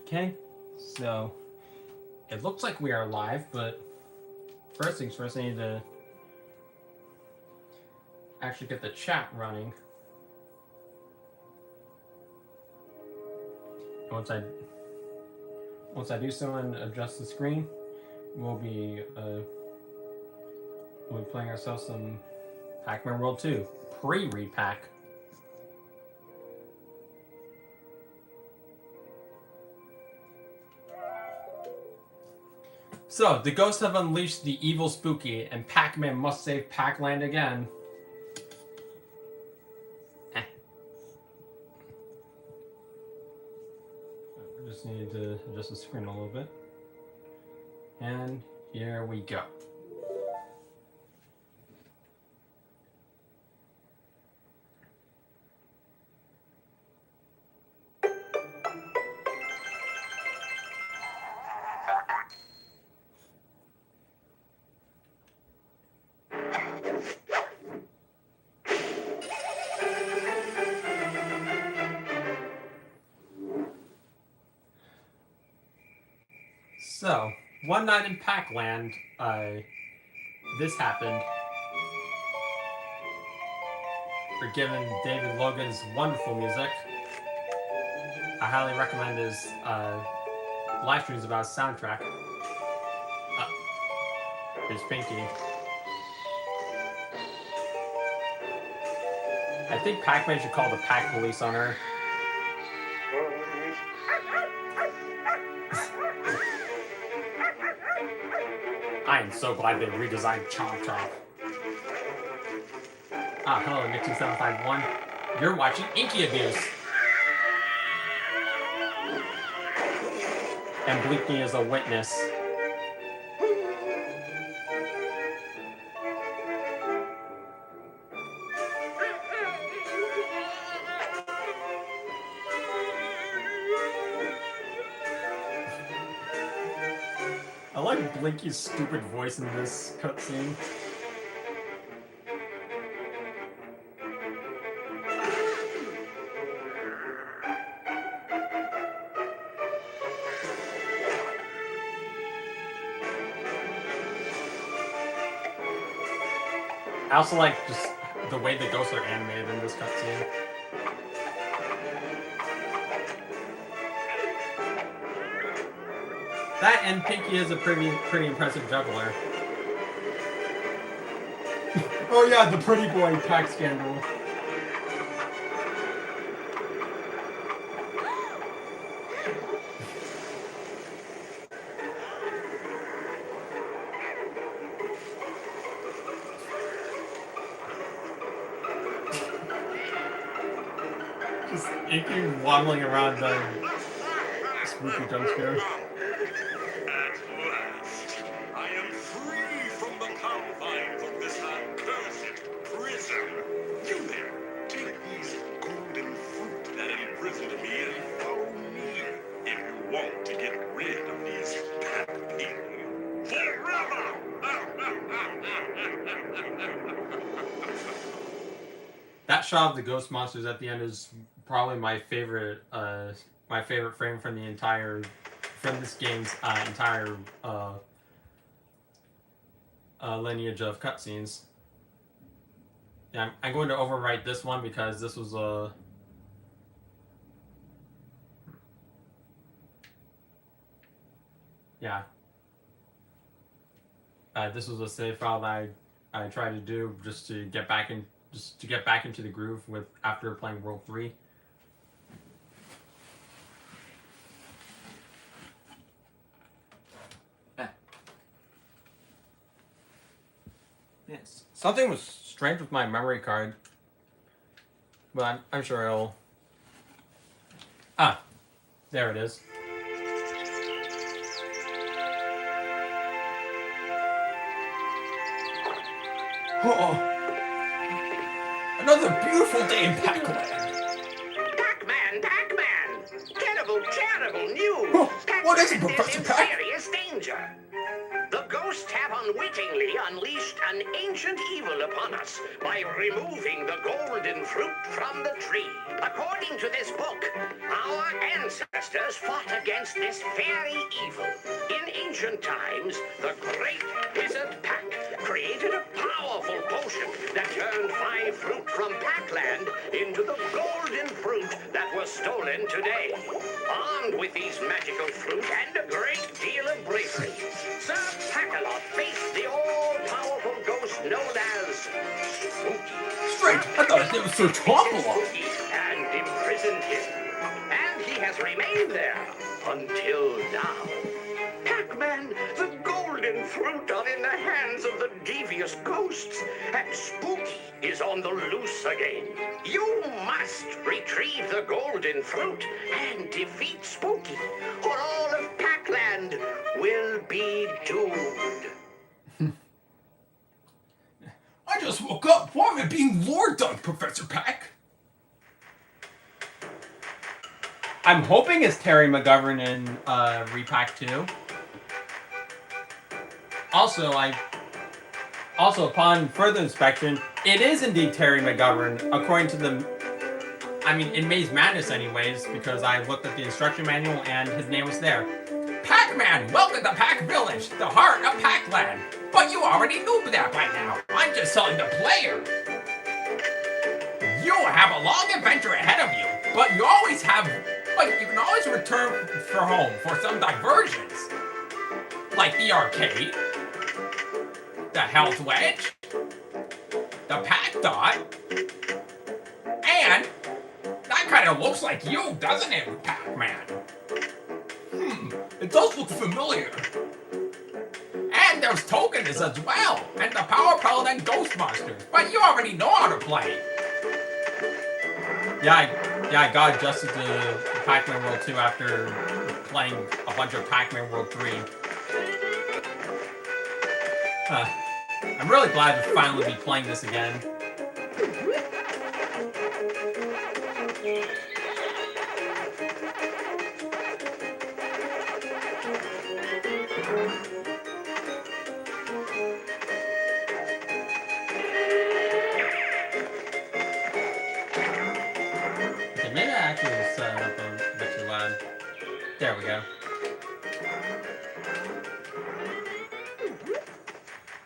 Okay, so it looks like we are live, but first things first, I need to actually get the chat running. Once I do so and adjust the screen, we'll be playing ourselves some Pac-Man World 2 Pre-Re-Pac. So, the ghosts have unleashed the evil spooky, and Pac-Man must save Pac-Land again. Just need to adjust the screen a little bit. And here we go. So, one night in Pac-Land, this happened. We're given David Logan's wonderful music. I highly recommend his live streams about his soundtrack. Here's Blinky. I think Pac-Man should call the Pac Police on her. I am so glad they redesigned Chomp Chomp. Hello, Nick2751. You're watching Inky Abuse. And Blinky is a witness. I like Blinky's stupid voice in this cutscene. I also like just the way the ghosts are animated in this cutscene. That and Pinky is a pretty impressive juggler. Oh yeah, the pretty boy Pac scandal. Just Inky waddling around the spooky jump scare. That shot of the ghost monsters at the end is probably my favorite frame from this game's entire lineage of cutscenes. Yeah, I'm going to overwrite this one because this was a this was a save file that I tried to do just to get back into the groove after playing World 3. Yes. Something was strange with my memory card, but I'm sure it'll... there it is. Another beautiful day in Pac-Land. Pac-Man! Terrible news! What is it, Professor Pac? Serious danger. The ghosts have unwittingly unleashed an ancient evil upon us by removing the golden fruit from the tree. According to this book, our ancestors masters fought against this very evil. In ancient times, the great wizard Pac created a powerful potion that turned 5 fruit from Pac-Land into the golden fruit that was stolen today. Armed with these magical fruit and a great deal of bravery, Sir Pac-a-Lot faced the all-powerful ghost known as Spooky. Strange, I thought his name was Sir Chomp-a-Lot. And imprisoned him. And he has remained there until now. Pac-Man, the golden fruit are in the hands of the devious ghosts, and Spooky is on the loose again. You must retrieve the golden fruit and defeat Spooky, or all of Pac-Land will be doomed. I just woke up. Why am I being Lord Dunk, Professor Pac? I'm hoping it's Terry McGovern in Re-Pac 2. Also, upon further inspection, it is indeed Terry McGovern, according to in Maze Madness anyways, because I looked at the instruction manual and his name was there. Pac-Man, welcome to Pac Village, the heart of Pac-Land. But you already knew that by now. I'm just telling the player. You have a long adventure ahead of you, but you can always return for home for some diversions. Like the arcade, the Health Wedge, the Pac Dot, and that kind of looks like you, doesn't it, Pac-Man? It does look familiar. And there's tokens as well, and the Power Pellet and Ghost Monsters, but you already know how to play. Yeah, I got adjusted to Pac-Man World 2 after playing a bunch of Pac-Man World 3. I'm really glad to finally be playing this again. Okay, maybe I actually set it up a bit too loud. There we go.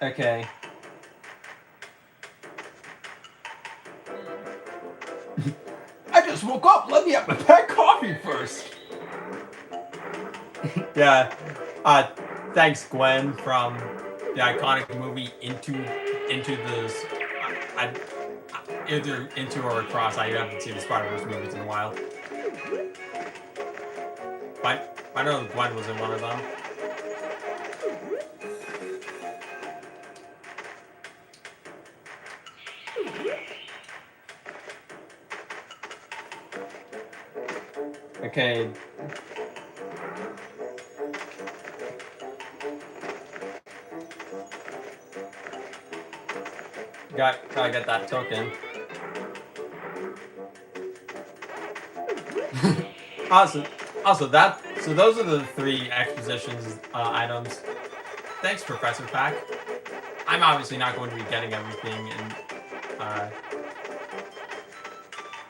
Okay. I just woke up. Let me have my pet coffee first. Yeah. Thanks, Gwen, from the iconic movie Into the either Into or Across. I haven't seen the Spider-Verse movies in a while. But I know Gwen was in one of them. Okay. Gotta get that token. So those are the 3 expositions items. Thanks, Professor Pac. I'm obviously not going to be getting everything, and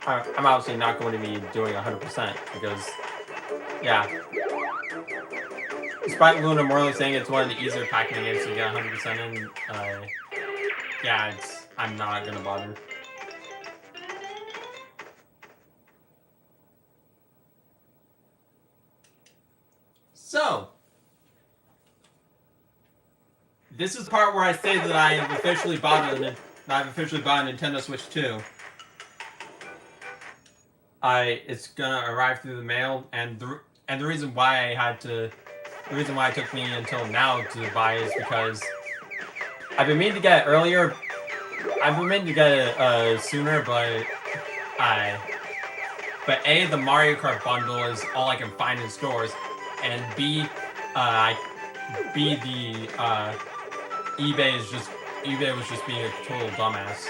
I'm obviously not going to be doing 100% because, yeah. Despite Luna Morley saying it's one of the easier Pac-Man games to get 100% in, yeah, I'm not gonna bother. So, this is the part where I say that I have officially bought a Nintendo Switch 2. It's gonna arrive through the mail, and the reason why it took me until now to buy is because I've been meaning to get it earlier. I've been meaning to get it sooner, but A, the Mario Kart bundle is all I can find in stores, and B, the eBay was just being a total dumbass.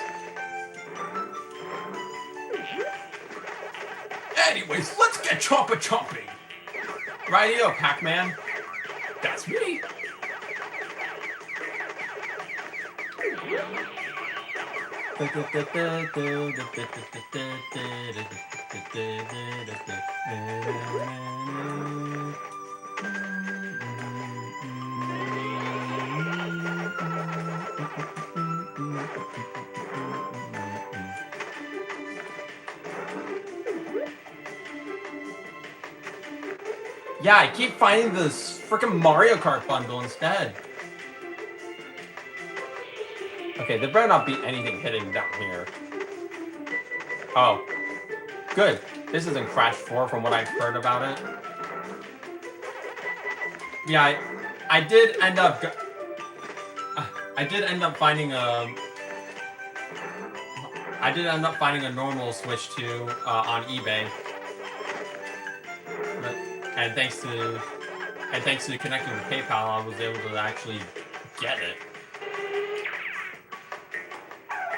Anyways, let's get chomping. Rightio, Pac-Man. That's me. Yeah, I keep finding this freaking Mario Kart bundle instead. Okay, there better not be anything hidden down here. Oh, good. This isn't Crash 4 from what I've heard about it. Yeah, I did end up finding a. I did end up finding a normal Switch 2 on eBay. And thanks to connecting to PayPal, I was able to actually get it.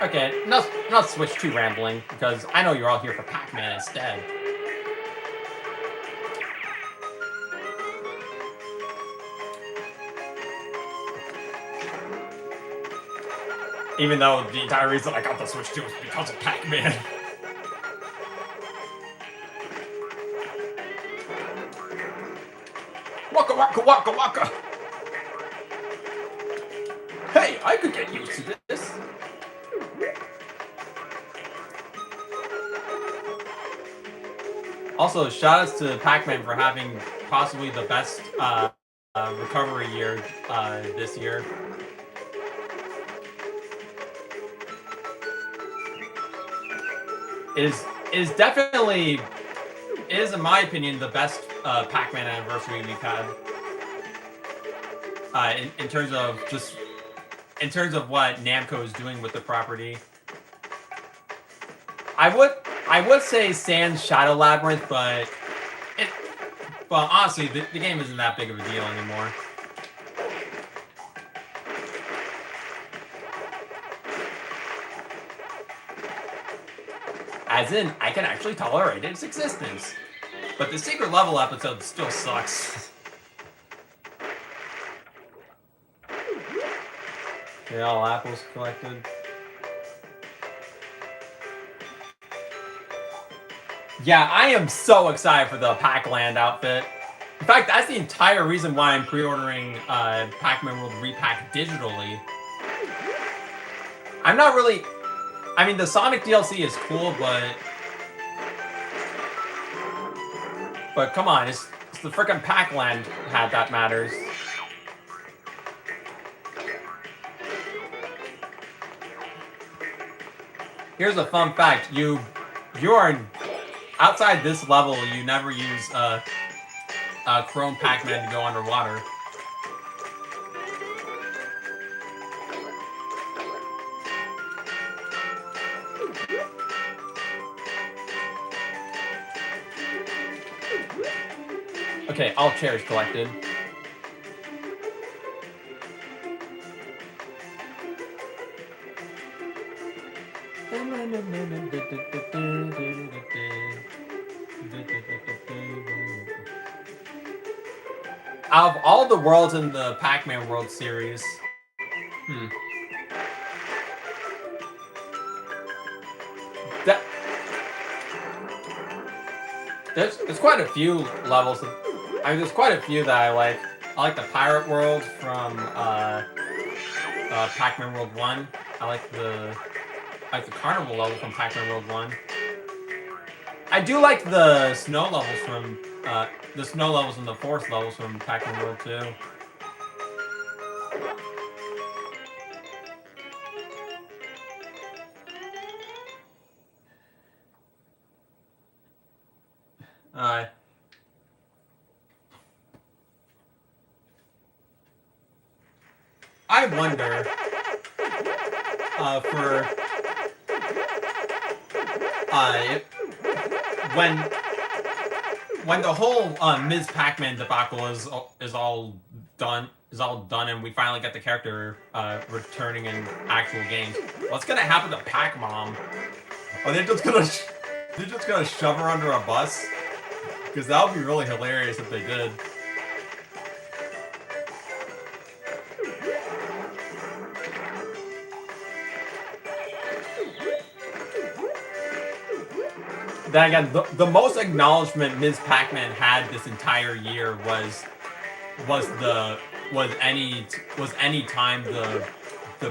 Okay, not Switch 2 rambling, because I know you're all here for Pac-Man instead. Even though the entire reason I got the Switch 2 was because of Pac-Man. Waka waka waka waka! Hey, I could get used to this. Also, shoutouts to Pac-Man for having possibly the best recovery year this year. It is definitely, in my opinion, the best Pac-Man anniversary we've had. In terms of what Namco is doing with the property. I would say Sans Shadow Labyrinth, but honestly, the game isn't that big of a deal anymore. As in, I can actually tolerate its existence. But the secret level episode still sucks. Okay, all apples collected. Yeah, I am so excited for the Pac-Land outfit. In fact, that's the entire reason why I'm pre-ordering Pac-Man World Re-Pac digitally. I'm not really... I mean, the Sonic DLC is cool, but come on, it's the frickin' Pac-Land hat that matters. Here's a fun fact: you are outside this level. You never use Chrome Pac-Man to go underwater. Okay, all chairs collected. Out of all the worlds in the Pac-Man World series, There's quite a few levels. I mean, there's quite a few that I like. I like the Pirate World from Pac-Man World 1. I like the Carnival level from Pac-Man World 1. I do like the snow levels from and the forest levels from Pac-Man World 2. I wonder when the whole Ms. Pac-Man debacle is all done and we finally get the character returning in actual games, what's gonna happen to Pac-Mom? Are they just gonna shove her under a bus? Because that would be really hilarious if they did. then again, the most acknowledgement Ms. Pac-Man had this entire year was any time the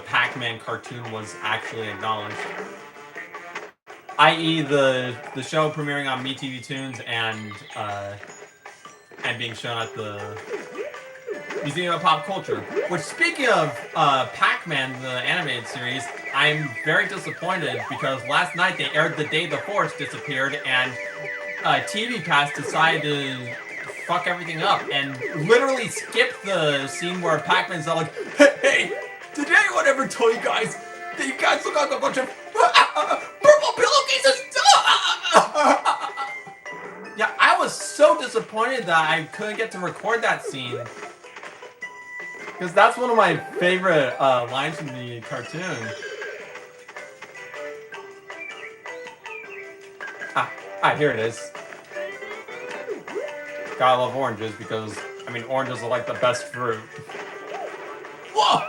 Pac-Man cartoon was actually acknowledged, i.e. the show premiering on MeTV Tunes and being shown at the Museum of Pop Culture. Which, speaking of Pac-Man, the animated series, I'm very disappointed because last night they aired The Day the Force disappeared, and TV Pass decided to fuck everything up and literally skip the scene where Pac-Man's all like, hey, did anyone ever tell you guys that you guys look like a bunch of purple pillowcases? Yeah, I was so disappointed that I couldn't get to record that scene. Because that's one of my favorite lines from the cartoon. Here it is. Gotta love oranges because, I mean, oranges are like the best fruit. Whoa!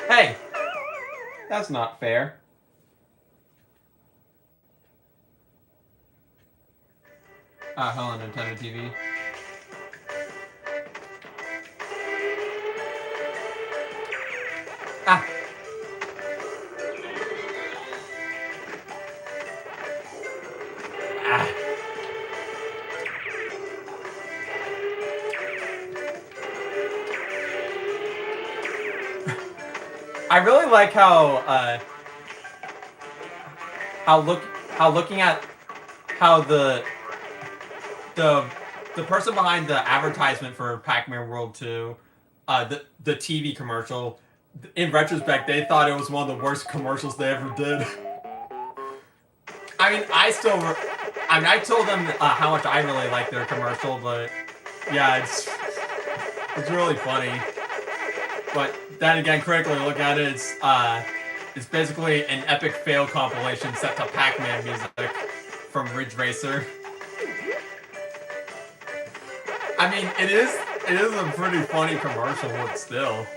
Hey! That's not fair. Hello, Nintendo TV. I really like how looking at how the person behind the advertisement for Pac-Man World 2, the TV commercial, in retrospect, they thought it was one of the worst commercials they ever did. I mean, I told them how much I really like their commercial, but yeah, it's really funny. But then again, critically look at it, it's basically an epic fail compilation set to Pac-Man music from Ridge Racer. I mean, it is a pretty funny commercial, but still.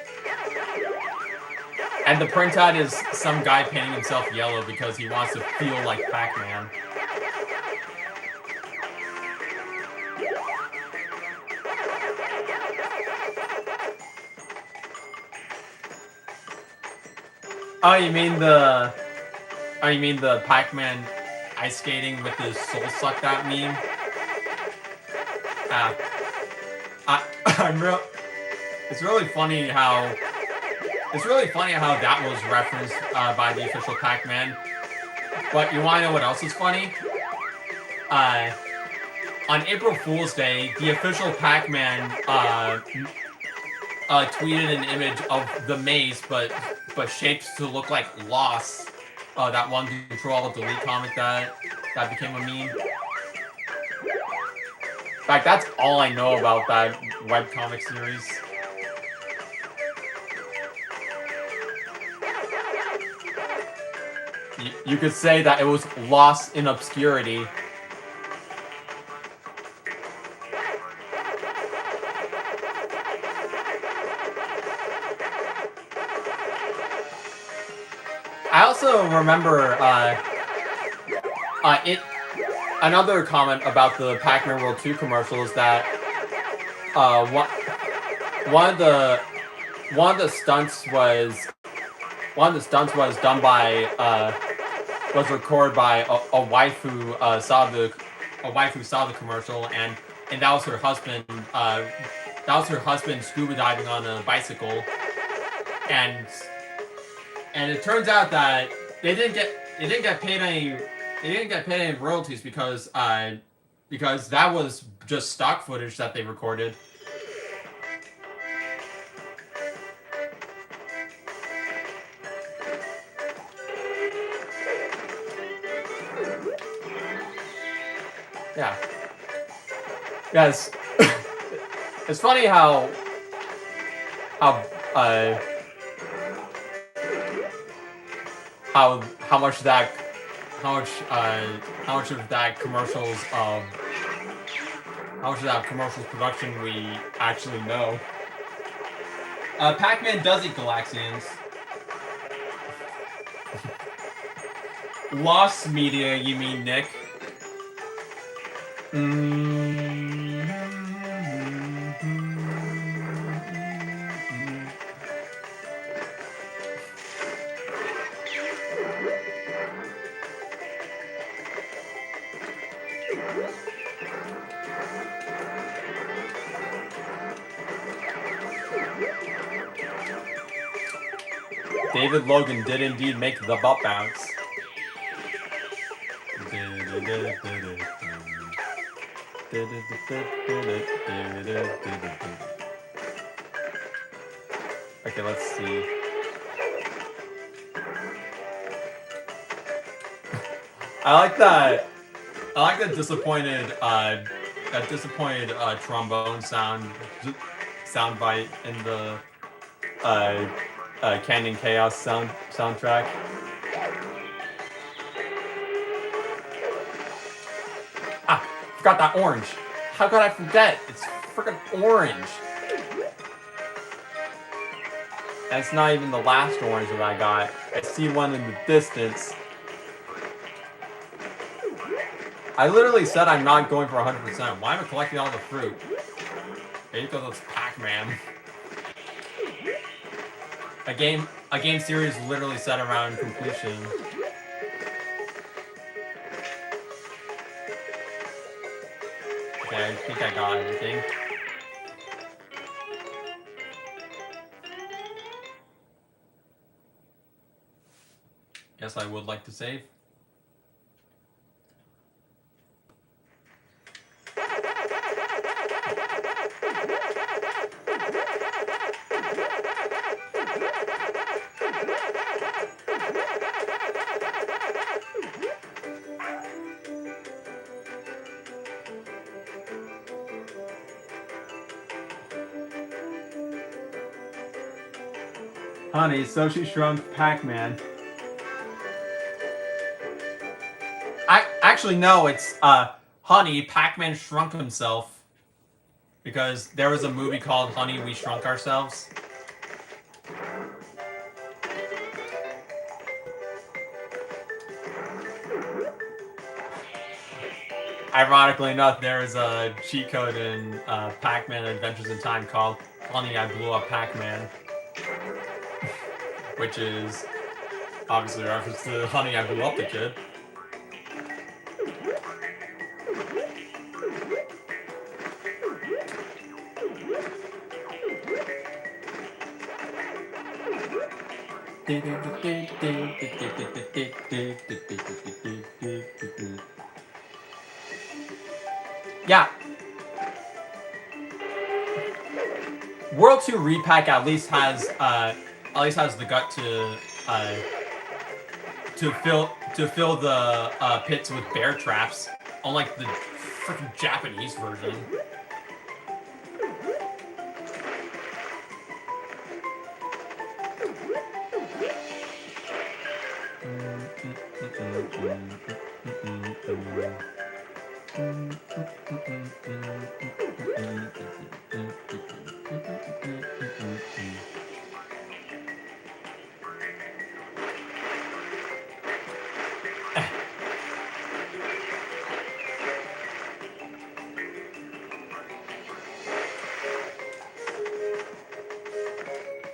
And the printout is some guy painting himself yellow because he wants to feel like Pac-Man. Oh, you mean the Pac-Man ice skating with his soul sucked out meme? It's really funny how that was referenced by the official Pac-Man. But you want to know what else is funny? On April Fool's Day, the official Pac-Man tweeted an image of the maze, but shaped to look like Lost, that one Control-Delete comic that became a meme. In fact, that's all I know about that webcomic series. You could say that it was lost in obscurity. I also remember another comment about the Pac-Man World 2 commercial is that one of the stunts was done by was recorded by a wife who saw the commercial, and that was her husband. That was her husband scuba diving on a bicycle, and it turns out that they didn't get paid any royalties because that was just stock footage that they recorded. Yeah. Yes. It's funny how much of that commercial's How much of that commercial production we actually know? Pac-Man does eat Galaxians. Lost media, you mean, Nick? David Logan did indeed make the butt bounce. Okay, let's see. I like that. I like that disappointed trombone sound bite in the Canyon Chaos soundtrack. Ah, forgot that orange. How could I forget? It's freaking orange. That's not even the last orange that I got. I see one in the distance. I literally said I'm not going for 100%. Why am I collecting all the fruit? Maybe because it's Pac-Man. A game series literally set around completion. Okay, I think I got everything. Yes, I would like to save. Honey, so she shrunk Pac-Man. Actually, no, it's Honey, Pac-Man shrunk himself. Because there was a movie called Honey, We Shrunk Ourselves. Ironically enough, there is a cheat code in Pac-Man Adventures in Time called Honey, I Blew Up Pac-Man. Which is obviously a reference to Honey, I Blew Up the Kid. Yeah. World 2 Re-Pac at least has the gut to fill the pits with bear traps, unlike the freaking Japanese version.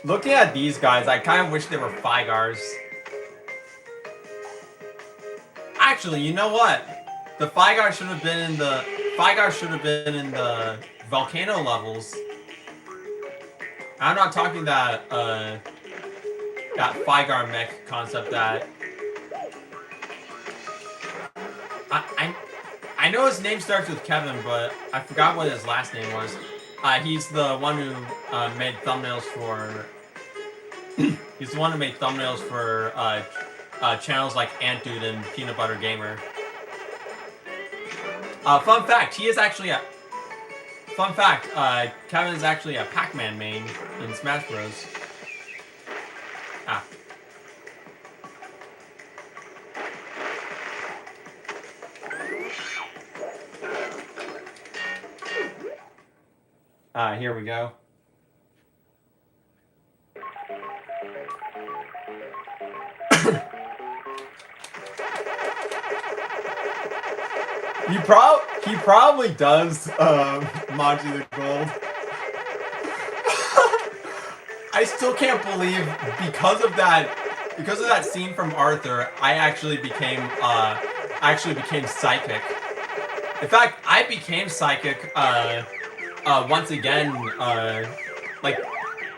Looking at these guys, I kind of wish they were Figars. Actually, you know what? The Figars should have been in the volcano levels. I'm not talking that Figar mech concept that I know his name starts with Kevin, but I forgot what his last name was. He's the one who made thumbnails for. He's the one who made thumbnails for channels like Ant Dude and Peanut Butter Gamer. Fun fact: he is actually a. Fun fact: Kevin is actually a Pac-Man main in Smash Bros. Ah. Here we go. He probably does Monty the Gold. I still can't believe because of that scene from Arthur, I actually became psychic. In fact, I became psychic once again, like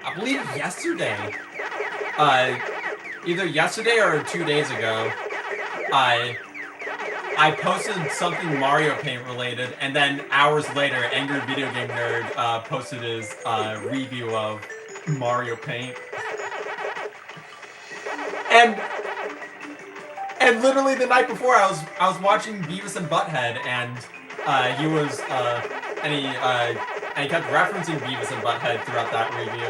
I believe yesterday. Either yesterday or 2 days ago, I posted something Mario Paint related, and then hours later, Angry Video Game Nerd posted his review of Mario Paint. And literally the night before, I was watching Beavis and Butthead, and he kept referencing Beavis and Butthead throughout that review.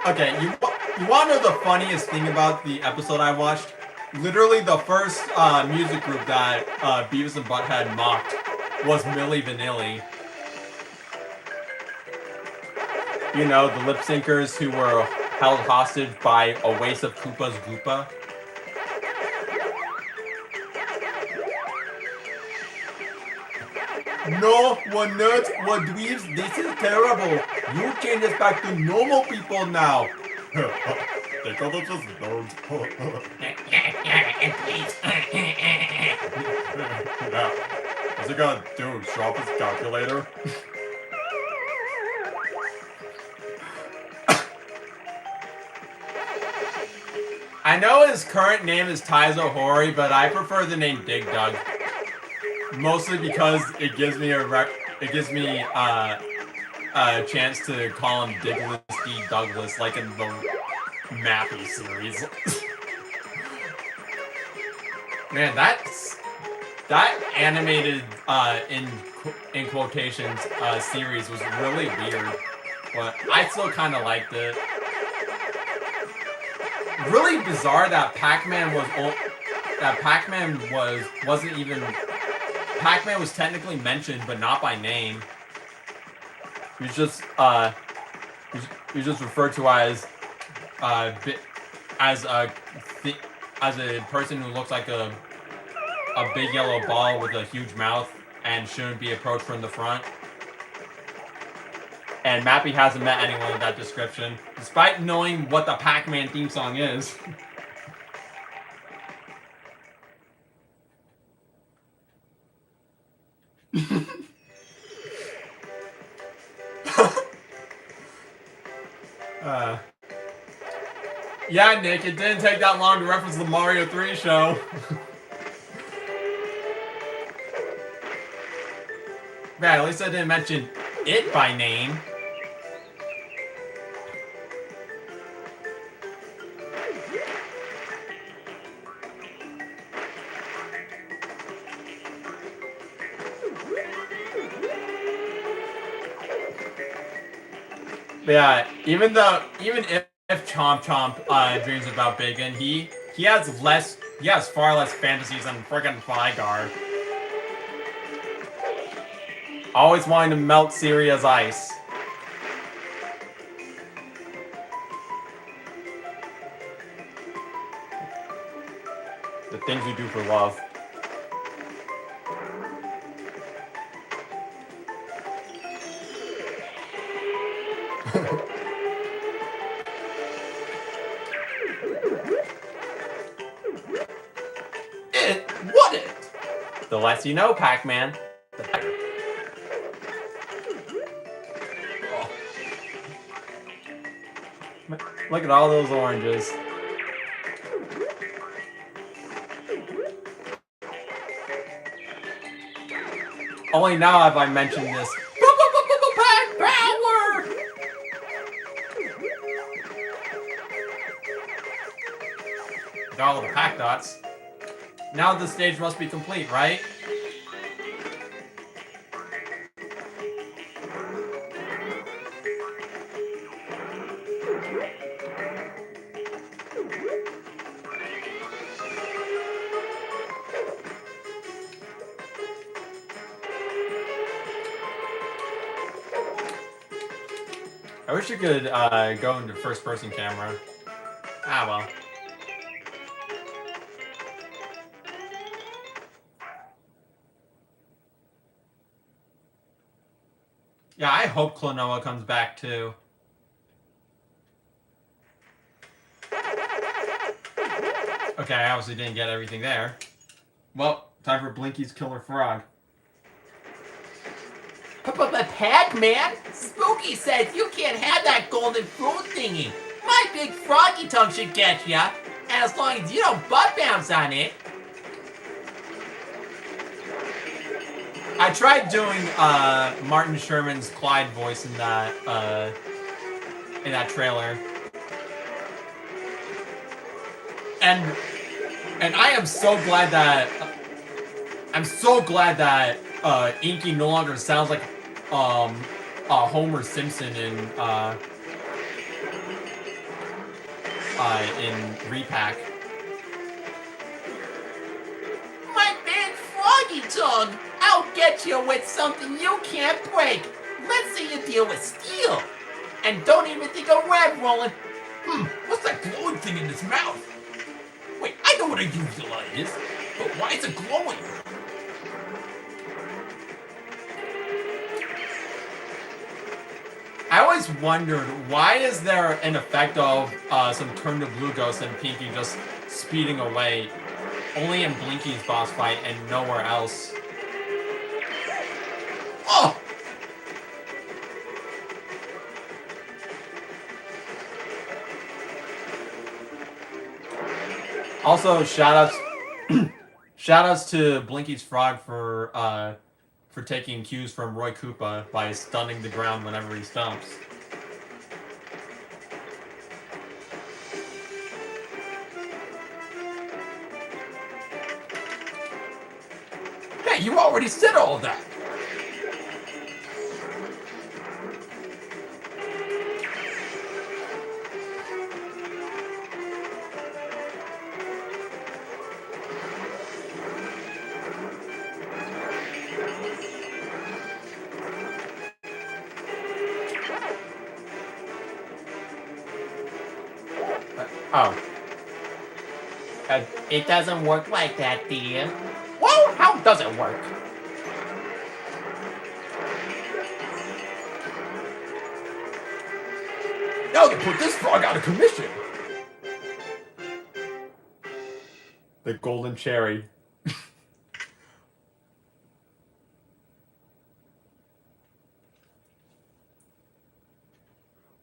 Okay, you want to know the funniest thing about the episode I watched? Literally the first music group that Beavis and Butthead mocked was Milli Vanilli. You know, the lip syncers who were held hostage by a waste of Koopa's Goopa. No, we're nerds, we're dweebs, this is terrible. You change us back to normal people now. They call us just nerds. Yeah. What's he gonna do? Show off his calculator? I know his current name is Taizo Hori, but I prefer the name Dig Dug. Mostly because it gives me a chance to call him Digless D. Douglas, like in the Mappy series. Man, that animated in quotations series was really weird, but I still kind of liked it. Really bizarre that Pac-Man was technically mentioned, but not by name. He was just referred to as a person who looks like a big yellow ball with a huge mouth and shouldn't be approached from the front. And Mappy hasn't met anyone with that description, despite knowing what the Pac-Man theme song is. Yeah, Nick, it didn't take that long to reference the Mario 3 show. Man, at least I didn't mention it by name. Yeah, even if Chomp Chomp dreams about bacon, he has far less fantasies than friggin' Flygar. Always wanting to melt Syria's ice. The things we do for love. The less you know, Pac-Man, the better. Oh. Look at all those oranges. Only now have I mentioned this. Pac Power! Got all the Pac dots. Now the stage must be complete, right? I wish you could go into first-person camera. Ah, well. Yeah, I hope Klonoa comes back too. Okay, I obviously didn't get everything there. Well, time for Blinky's Killer Frog. But Pac-Man, Spooky says you can't have that golden fruit thingy. My big froggy tongue should get ya, and as long as you don't butt bounce on it. I tried doing Martin Sherman's Clyde voice in that trailer, and I am so glad that Inky no longer sounds like Homer Simpson in Re-Pac. My big froggy tongue, I'll get you with something you can't break. Let's see you deal with steel. And don't even think of red rolling. What's that glowing thing in his mouth? Wait, I know what a uvula is, but why is it glowing? I always wondered, why is there an effect of some turn to blue ghost and Pinky just speeding away only in Blinky's boss fight and nowhere else? Oh! Also, shoutouts to Blinky's Frog for taking cues from Roy Koopa by stunning the ground whenever he stomps. Hey, you already said all of that! Oh. It doesn't work like that, dear. Well, how does it work? Now they put this frog out of commission! The golden cherry.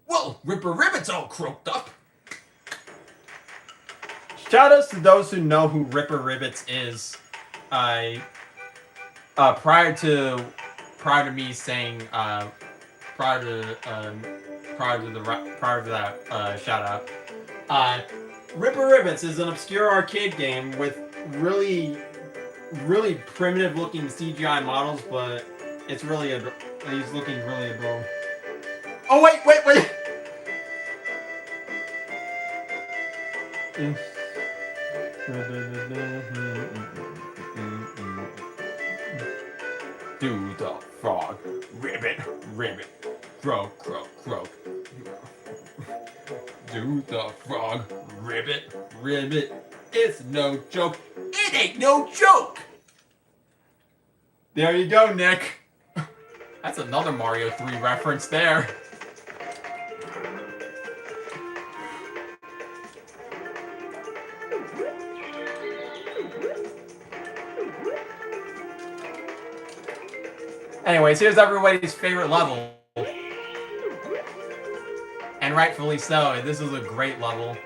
Well, Ripper Ribbit's all croaked up. Shoutouts to those who know who Ripper Ribbits is. Prior to me saying prior to that shout out. Ripper Ribbits is an obscure arcade game with really primitive looking CGI models, but it's really he's looking really adorable. Oh wait. Do the frog, ribbit, croak, croak. Do the frog, ribbit, it's no joke. It ain't no joke! There you go, Nick. That's another Mario 3 reference there. Anyways, here's everybody's favorite level. And rightfully so, this is a great level.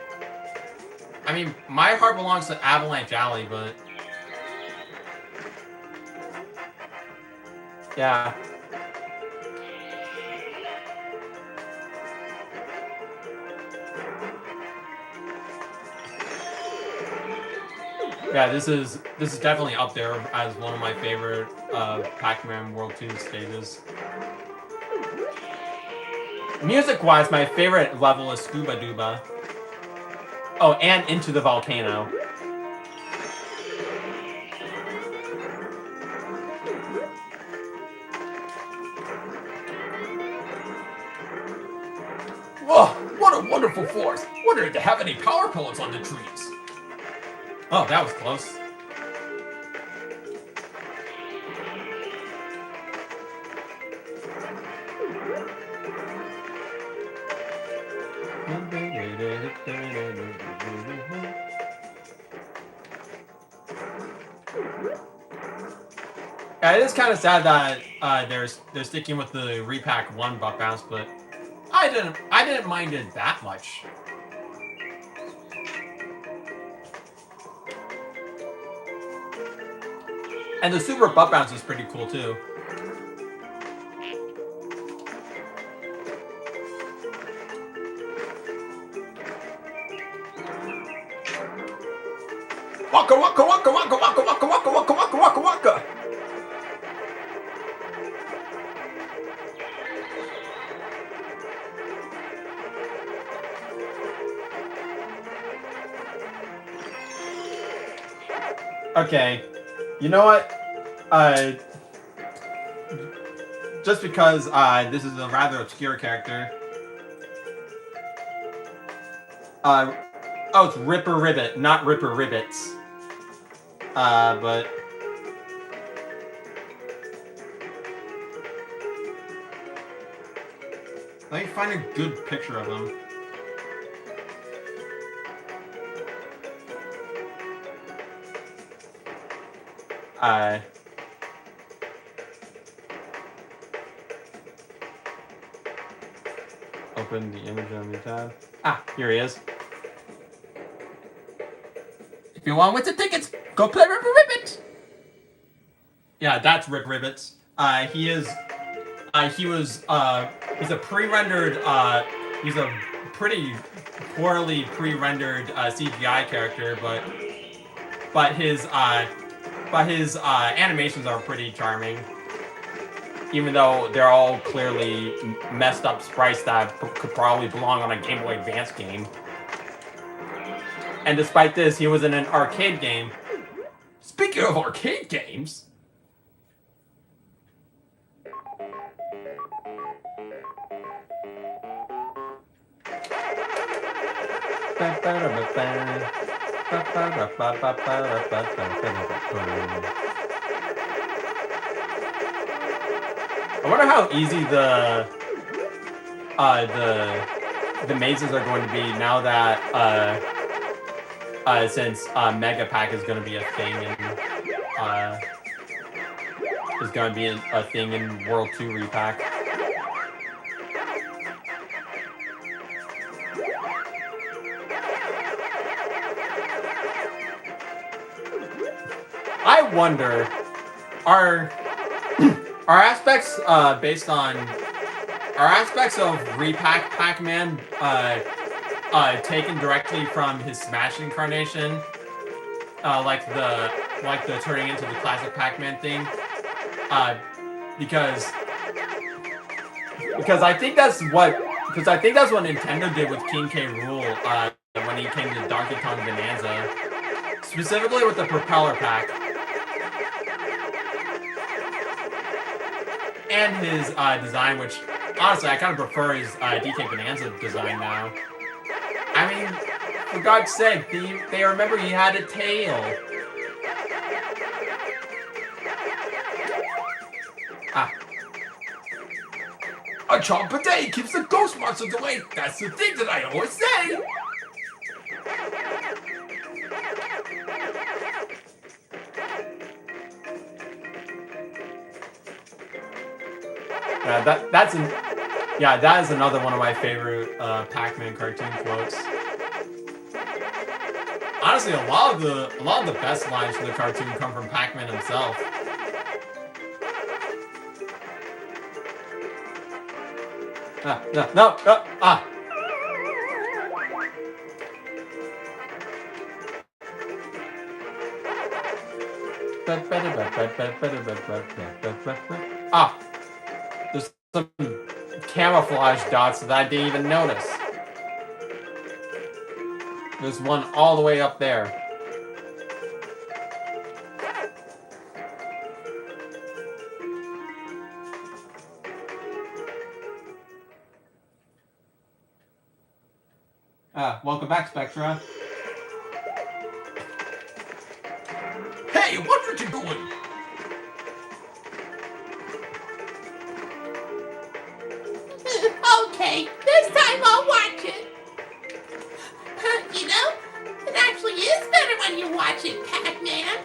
I mean, my heart belongs to Avalanche Alley, but... yeah. Yeah, this is definitely up there as one of my favorite Pac-Man World 2 stages. Music-wise, my favorite level is Scuba Dooba. Oh, and Into the Volcano. Oh, what a wonderful forest. Wonder if they have any power pillars on the trees. Oh, that was close. Yeah, it is kind of sad that they're sticking with the Repack 1 buff bounce, but I didn't mind it that much. And the super buff bounce is pretty cool too. Waka waka waka waka waka waka waka waka waka waka waka. Okay, you know what? Just because this is a rather obscure character. Oh, it's Ripper Ribbit, not Ripper Ribbits. But let me find a good picture of him. Open the image on the tab. Ah, here he is. If you want with the tickets, go play Ripper Ribbit. Yeah, that's Rip Ribbits. He's a pre-rendered, he's a pretty poorly pre-rendered CGI character, but his animations are pretty charming. Even though they're all clearly messed up sprites that could probably belong on a Game Boy Advance game. And despite this, he was in an arcade game. Speaking of arcade games, I wonder how easy the mazes are going to be now that since Mega Pack is going to be a thing in World 2 Repack. I wonder, are aspects of Repack Pac-Man taken directly from his Smash incarnation, like the turning into the classic Pac-Man thing, because I think that's what Nintendo did with King K. Rool when he came to Donkey Kong Bonanza, specifically with the Propeller Pack. And his design, which honestly I kind of prefer his DK Bonanza design now. I mean, for God's sake, they remember he had a tail. a chomp a day keeps the ghost monsters away. That's the thing that I always say. That is another one of my favorite Pac-Man cartoon quotes. Honestly, a lot of the best lines from the cartoon come from Pac-Man himself. No. There's some camouflage dots that I didn't even notice. There's one all the way up there. Welcome back, Spectra. Hey, what are you doing? Okay, this time I'll watch it. You know, it actually is better when you watch it, Pac-Man.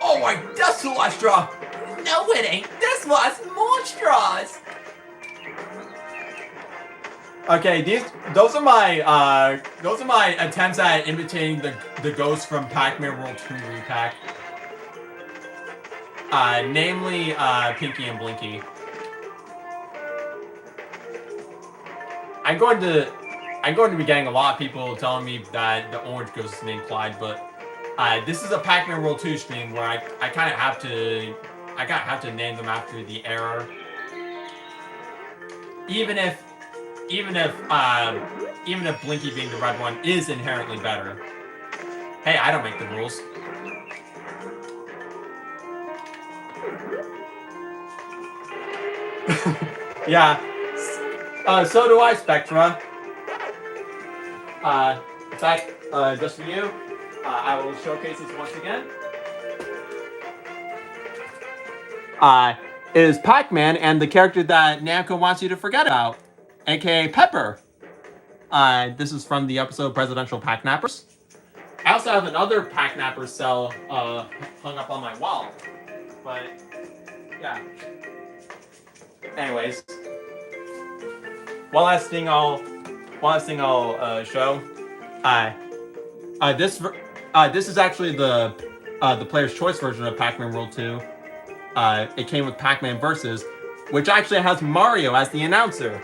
Oh, my that's Celestra. No, it ain't. This was more straws. Okay, those are my attempts at imitating the ghosts from Pac-Man World Pre-Re-Pac. Namely, Pinky and Blinky. I'm going to be getting a lot of people telling me that the orange ghost is named Clyde, but this is a Pac-Man World 2 stream where I kind of have to name them after the era. Even if Blinky being the red one is inherently better. Hey, I don't make the rules. Yeah. So do I, Spectra. In fact, just for you, I will showcase this once again. It is Pac-Man and the character that Namco wants you to forget about, aka Pepper. This is from the episode Presidential Pac-Nappers. I also have another Pac-Napper cell hung up on my wall, but yeah. Anyways, one last thing I'll show. This is actually the player's choice version of Pac-Man World 2. It came with Pac-Man Versus, which actually has Mario as the announcer.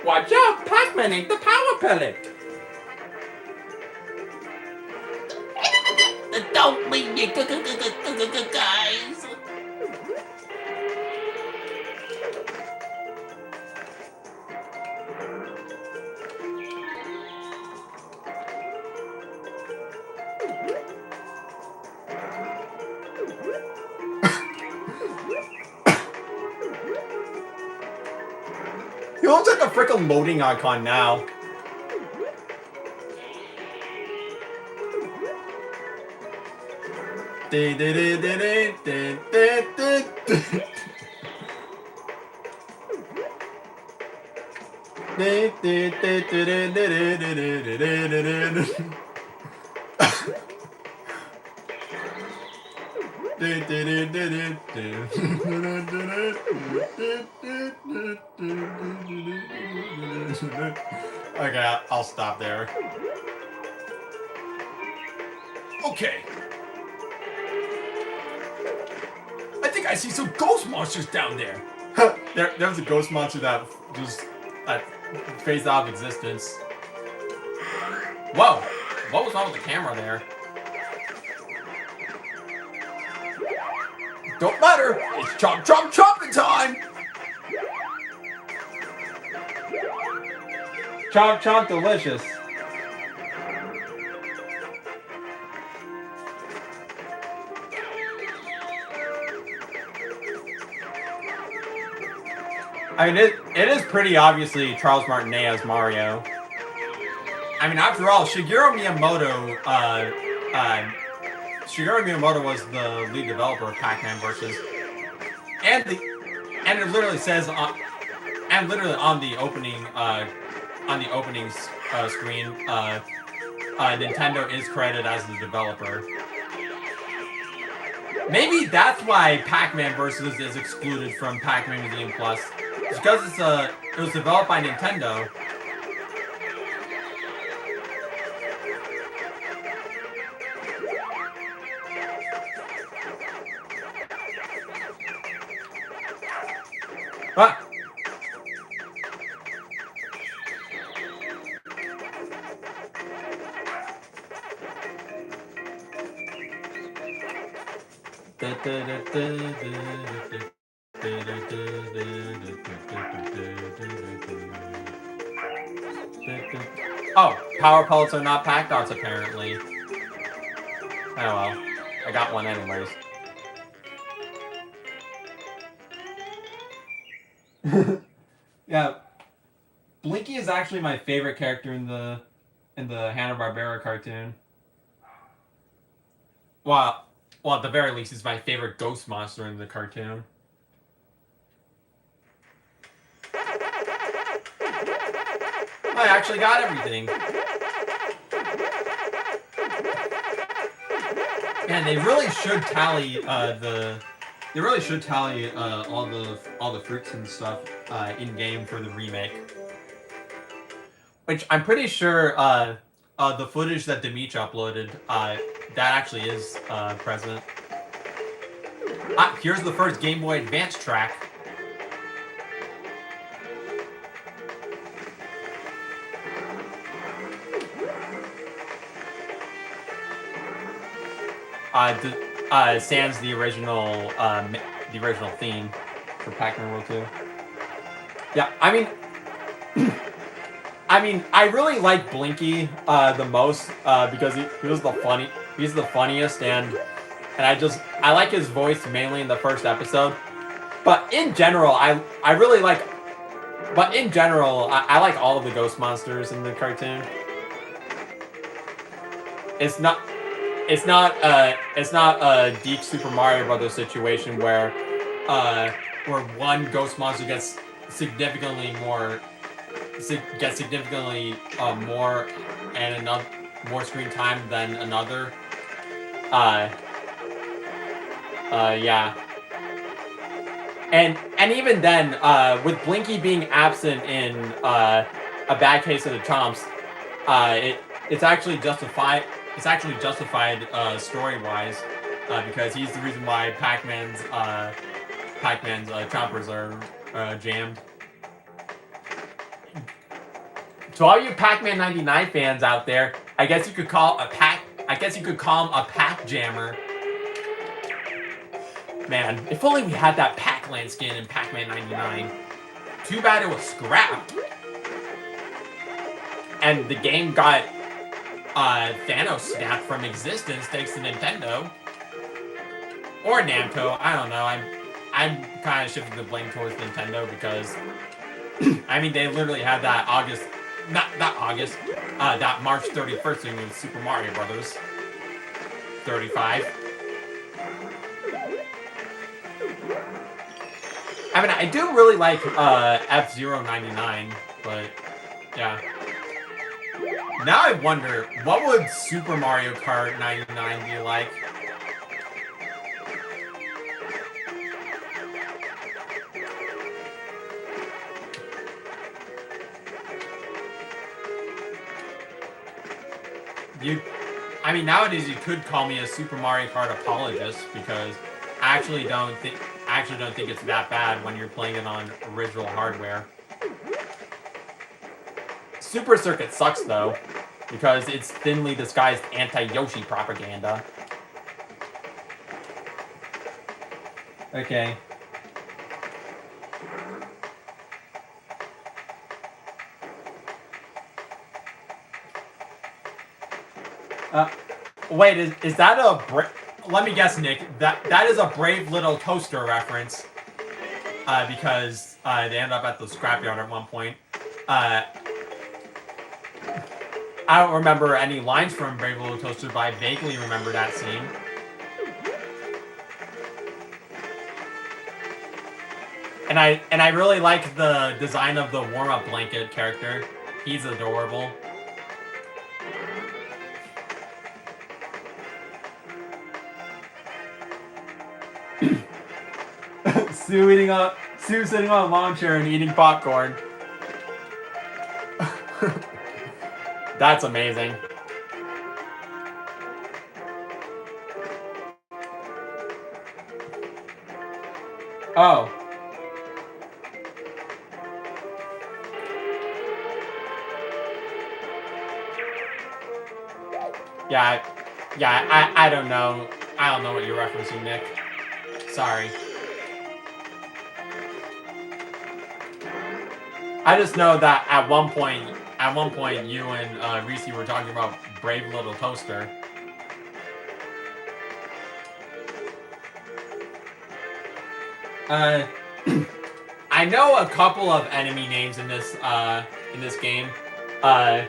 Watch out! Pac-Man ain't the power pellet! Don't leave me, guys. He looks like a freaking loading icon now. Okay, I'll stop there. Okay. I think I see some ghost monsters down there. There's a ghost monster that just phased out of existence. Whoa! What was wrong with the camera there? Don't matter. It's chop chop chopping time. Chomp chomp delicious. I mean, it is pretty obviously Charles Martinet as Mario. I mean, after all, Shigeru Miyamoto was the lead developer of Pac-Man Versus, and it literally says on the opening screen, Nintendo is credited as the developer. Maybe that's why Pac-Man Versus is excluded from Pac-Man Museum Plus. It's because it was developed by Nintendo. Ah! Oh, power pellets are not pack dots apparently. Oh well, I got one anyways. Yeah. Blinky is actually my favorite character in the Hanna-Barbera cartoon. Well, at the very least, he's my favorite ghost monster in the cartoon. I actually got everything. Man, they really should tally all the fruits and stuff in game for the remake. Which I'm pretty sure the footage that Dimitri uploaded that actually is present. Here's the first Game Boy Advance track. Sans the original theme for Pac-Man World 2. Yeah, I mean, I really like Blinky the most because he's the funniest, and I like his voice mainly in the first episode. But in general, I like all of the ghost monsters in the cartoon. It's not a Deep Super Mario Brothers situation where one ghost monster gets significantly more and another more screen time than another. Yeah. And even then, with Blinky being absent in A Bad Case of the Chomps, it's actually justified. It's actually justified story-wise because he's the reason why Pac-Man's chompers are jammed. To all you Pac-Man 99 fans out there, I guess you could call him a Pac jammer. Man, if only we had that Pac-Land skin in Pac-Man 99. Too bad it was scrapped. And the game got Thanos snapped from existence thanks to Nintendo. Or Namco, I don't know. I'm kind of shifting the blame towards Nintendo because I mean they literally had that that March 31st thing with Super Mario Brothers 35. I mean, I do really like F-Zero 99, but yeah. Now I wonder, what would Super Mario Kart 99 be like? I mean, nowadays you could call me a Super Mario Kart apologist because I actually don't think it's that bad when you're playing it on original hardware. Super Circuit sucks though, because it's thinly disguised anti-Yoshi propaganda. Okay. Wait, is that a let me guess, Nick, that is a Brave Little Toaster reference, because they ended up at the scrapyard at one point. I don't remember any lines from Brave Little Toaster, but I vaguely remember that scene. And I really like the design of the warm-up blanket character. He's adorable. Sue sitting on a lawn chair and eating popcorn. That's amazing. Oh. Yeah, I don't know. I don't know what you're referencing, Nick. Sorry. I just know that at one point you and Reese were talking about Brave Little Toaster. I know a couple of enemy names in this in this game. As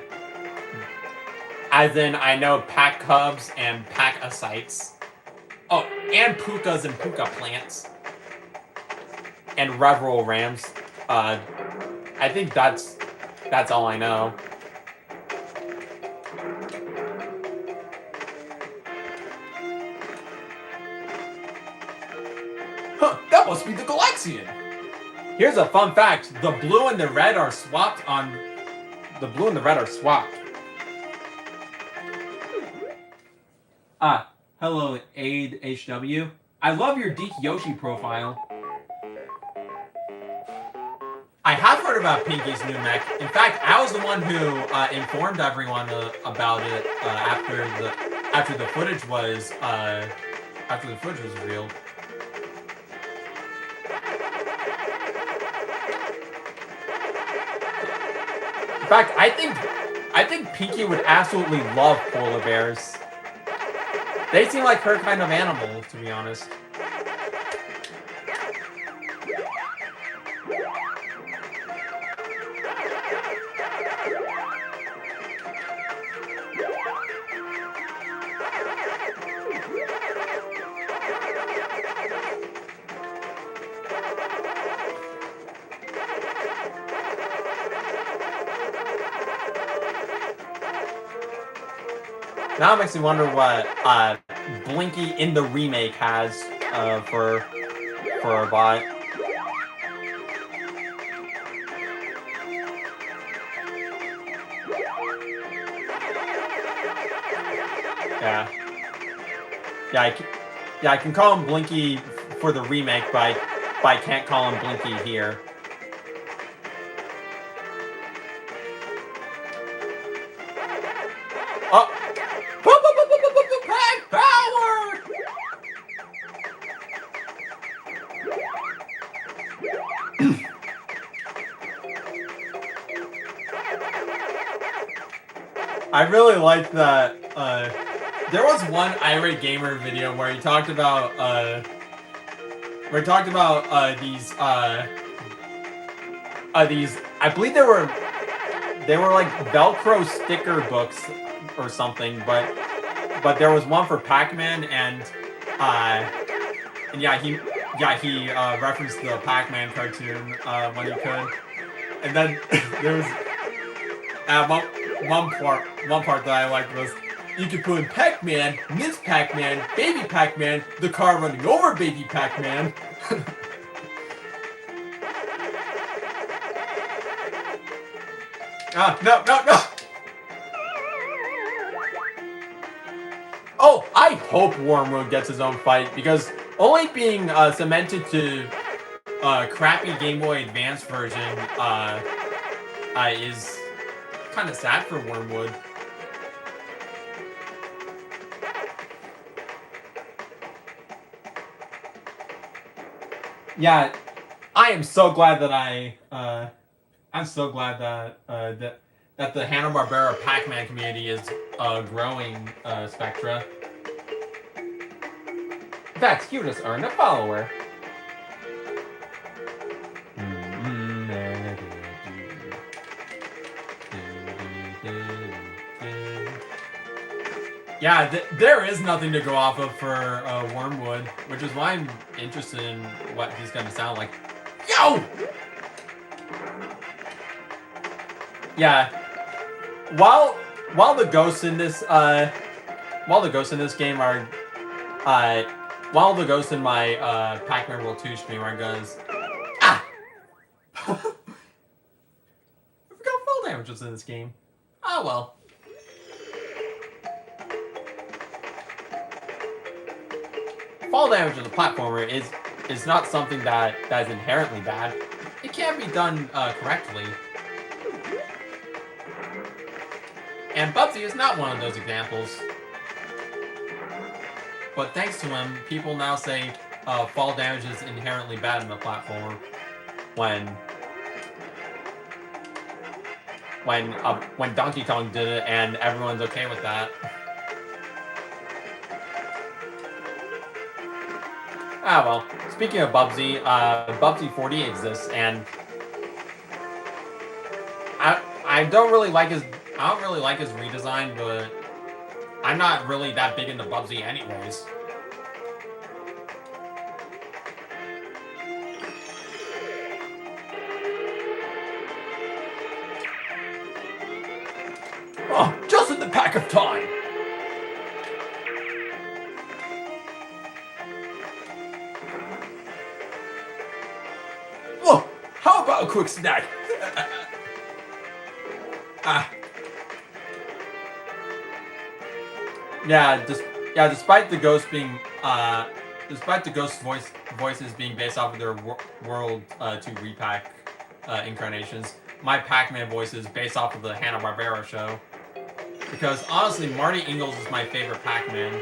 in, I know Pac Cubs and Pac Ascites. Oh, and Pukas and Puka plants. And Reveral Rams. I think that's all I know. Huh, that must be the Galaxian. Here's a fun fact. The blue and the red are swapped on... The blue and the red are swapped. Hello, Aid HW. I love your Deke Yoshi profile. I have heard about Pinky's new mech. In fact, I was the one who informed everyone about it after the footage was revealed. In fact, I think Pinky would absolutely love polar bears. They seem like her kind of animal, to be honest. Now it makes me wonder what Blinky in the remake has for a bot. Yeah, I can call him Blinky for the remake, but I can't call him Blinky here. Oh. Power! I really like that. There was one irate gamer video where he talked about these. I believe they were like Velcro sticker books or something, but there was one for Pac-Man and yeah, he referenced the Pac-Man cartoon when he could, and then there was one part that I liked was you could put in Pac-Man, Ms. Pac-Man, Baby Pac-Man, the car running over Baby Pac-Man. No. Oh, I hope Wormwood gets his own fight, because only being cemented to crappy Game Boy Advance version is kind of sad for Wormwood. Yeah, I am so glad that that the Hanna-Barbera Pac-Man community is growing, Spectra. In fact, you just earned a follower. Yeah, there is nothing to go off of for Wormwood, which is why I'm interested in what he's going to sound like. Yo! Yeah. While the ghosts in this game are while the ghosts in my Pac-Man World 2 stream are guns. Ah! I forgot fall damage was in this game. Oh well. Fall damage in the platformer is not something that is inherently bad. It can be done correctly. And Bubsy is not one of those examples. But thanks to him, people now say fall damage is inherently bad in the platformer when Donkey Kong did it, and everyone's okay with that. Ah well, speaking of Bubsy, Bubsy 40 exists, and I don't really like his redesign, but I'm not really that big into Bubsy anyways. Oh, just in the pack of time. Oh, how about a quick snack? Despite the ghost being, despite the ghost voices being based off of their World 2 Re-Pac incarnations, my Pac-Man voice is based off of the Hanna-Barbera show. Because honestly, Marty Ingalls is my favorite Pac-Man.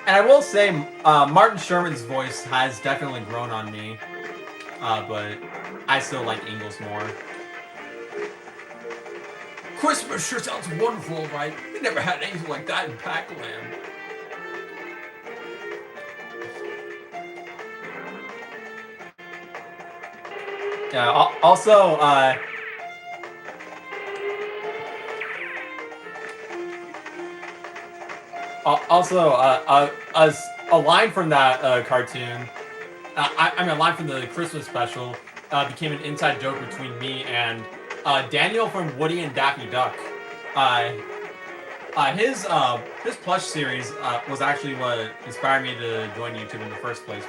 And I will say, Martin Sherman's voice has definitely grown on me, but I still like Ingalls more. Christmas sure sounds wonderful, right? We never had anything like that in Pac-Land. Yeah. Also, a line from that cartoon. I mean, a line from the Christmas special became an inside joke between me and Daniel from Woody and Daffy Duck. His plush series was actually what inspired me to join YouTube in the first place.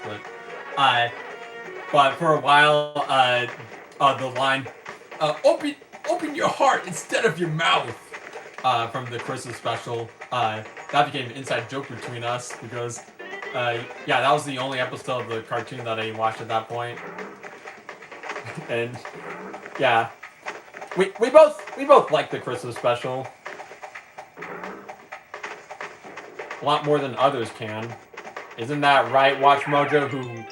But for a while, the line open your heart instead of your mouth. From the Christmas special, that became an inside joke between us because, that was the only episode of the cartoon that I watched at that point. And yeah, we both like the Christmas special a lot more than others can. Isn't that right, Watch Mojo? Who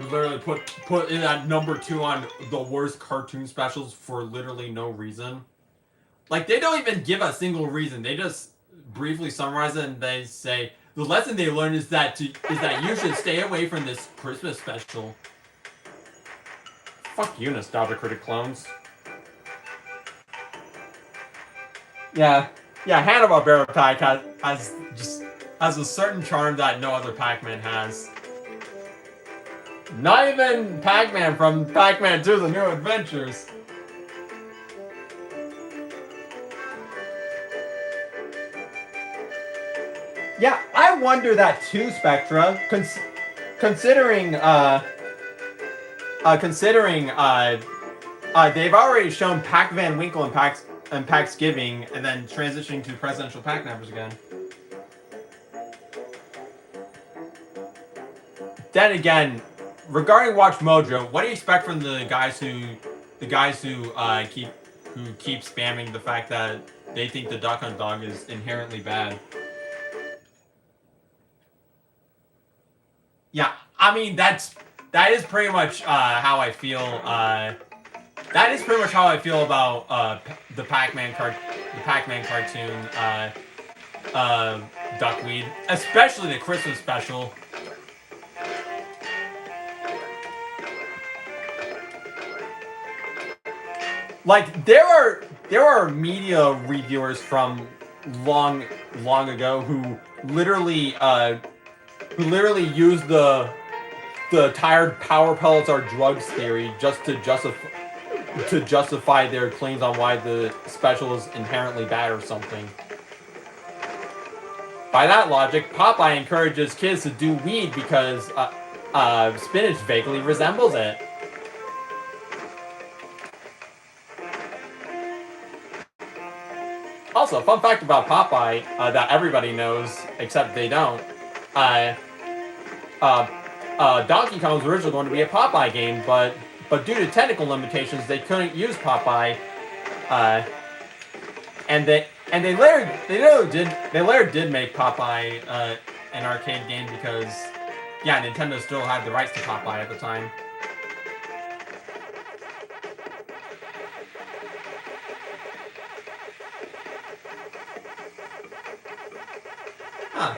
literally put in at number 2 on the worst cartoon specials for literally no reason. Like, they don't even give a single reason. They just briefly summarize it and they say, the lesson they learned is that you should stay away from this Christmas special. Fuck you, Nostalgia Critic clones. Yeah, Hanna-Barbera Pac has a certain charm that no other Pac-Man has. Not even Pac-Man from Pac-Man 2: The New Adventures. Yeah, I wonder that too, Spectra. Considering they've already shown Pac Van Winkle and Paxgiving, and then transitioning to presidential Pac-Nappers again. Then again, regarding Watch Mojo, what do you expect from the guys who keep spamming the fact that they think the Duck Hunt Dog is inherently bad? Yeah, I mean that is pretty much how I feel. That is pretty much how I feel about the Pac-Man cartoon, Duckweed, especially the Christmas special. Like there are media reviewers from long ago who literally use the tired power pellets are drugs theory just to justify their claims on why the special is inherently bad or something. By that logic, Popeye encourages kids to do weed because spinach vaguely resembles it. Also, fun fact about Popeye that everybody knows, except they don't. Donkey Kong was originally going to be a Popeye game, but due to technical limitations, they couldn't use Popeye. And they later did make Popeye an arcade game because, yeah, Nintendo still had the rights to Popeye at the time. Huh.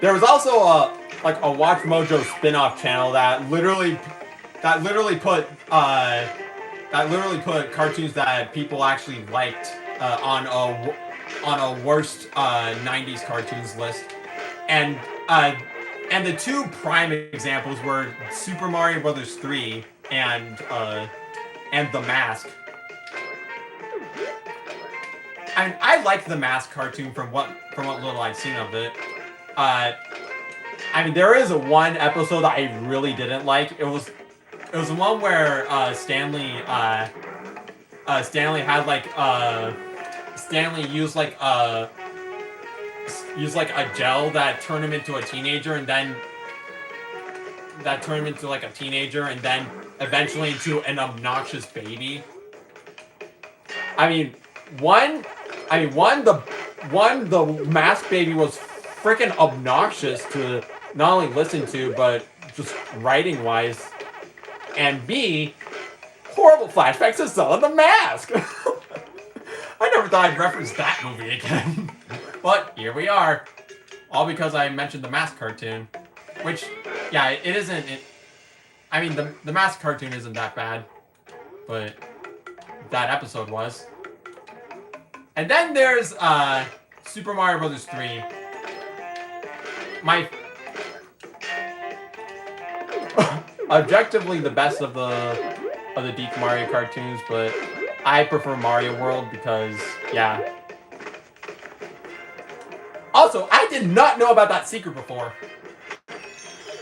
There was also a Watch Mojo spin-off channel that literally put cartoons that people actually liked on a worst 90s cartoons list, and the two prime examples were Super Mario Brothers 3 and The Mask. I liked The Mask cartoon from what little I've seen of it. There is one episode that I really didn't like. It was the one where Stanley had Stanley used a gel that turned him into a teenager, and then eventually into an obnoxious baby. The Mask baby was freaking obnoxious to not only listen to, but just writing wise. And B, horrible flashbacks to Selling the Mask. I never thought I'd reference that movie again. But here we are. All because I mentioned the Mask cartoon. Which, yeah, it isn't. The Mask cartoon isn't that bad. But that episode was. And then there's Super Mario Brothers 3. Objectively the best of the Deke Mario cartoons, but I prefer Mario World because, yeah. Also, I did not know about that secret before.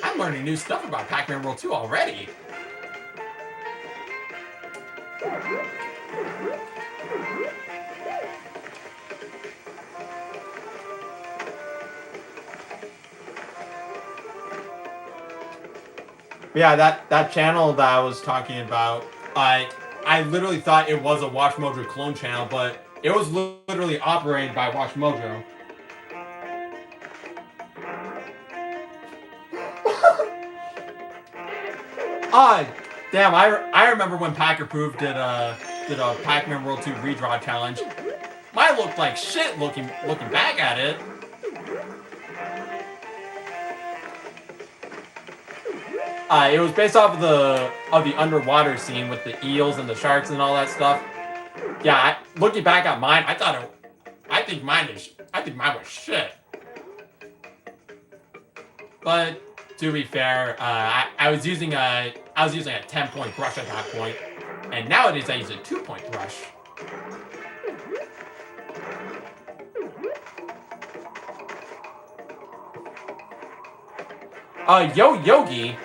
I'm learning new stuff about Pac-Man World 2 already. Yeah, that channel that I was talking about, I literally thought it was a Watch Mojo clone channel, but it was literally operated by Watch Mojo. Damn, I remember when Pack Approved did a Pac-Man World 2 redraw challenge. Mine looked like shit looking back at it. It was based off of the underwater scene with the eels and the sharks and all that stuff. Yeah, looking back at mine, I think mine was shit. But to be fair, I was using a 10-point brush at that point, and nowadays I use a 2-point brush. Yo Yogi.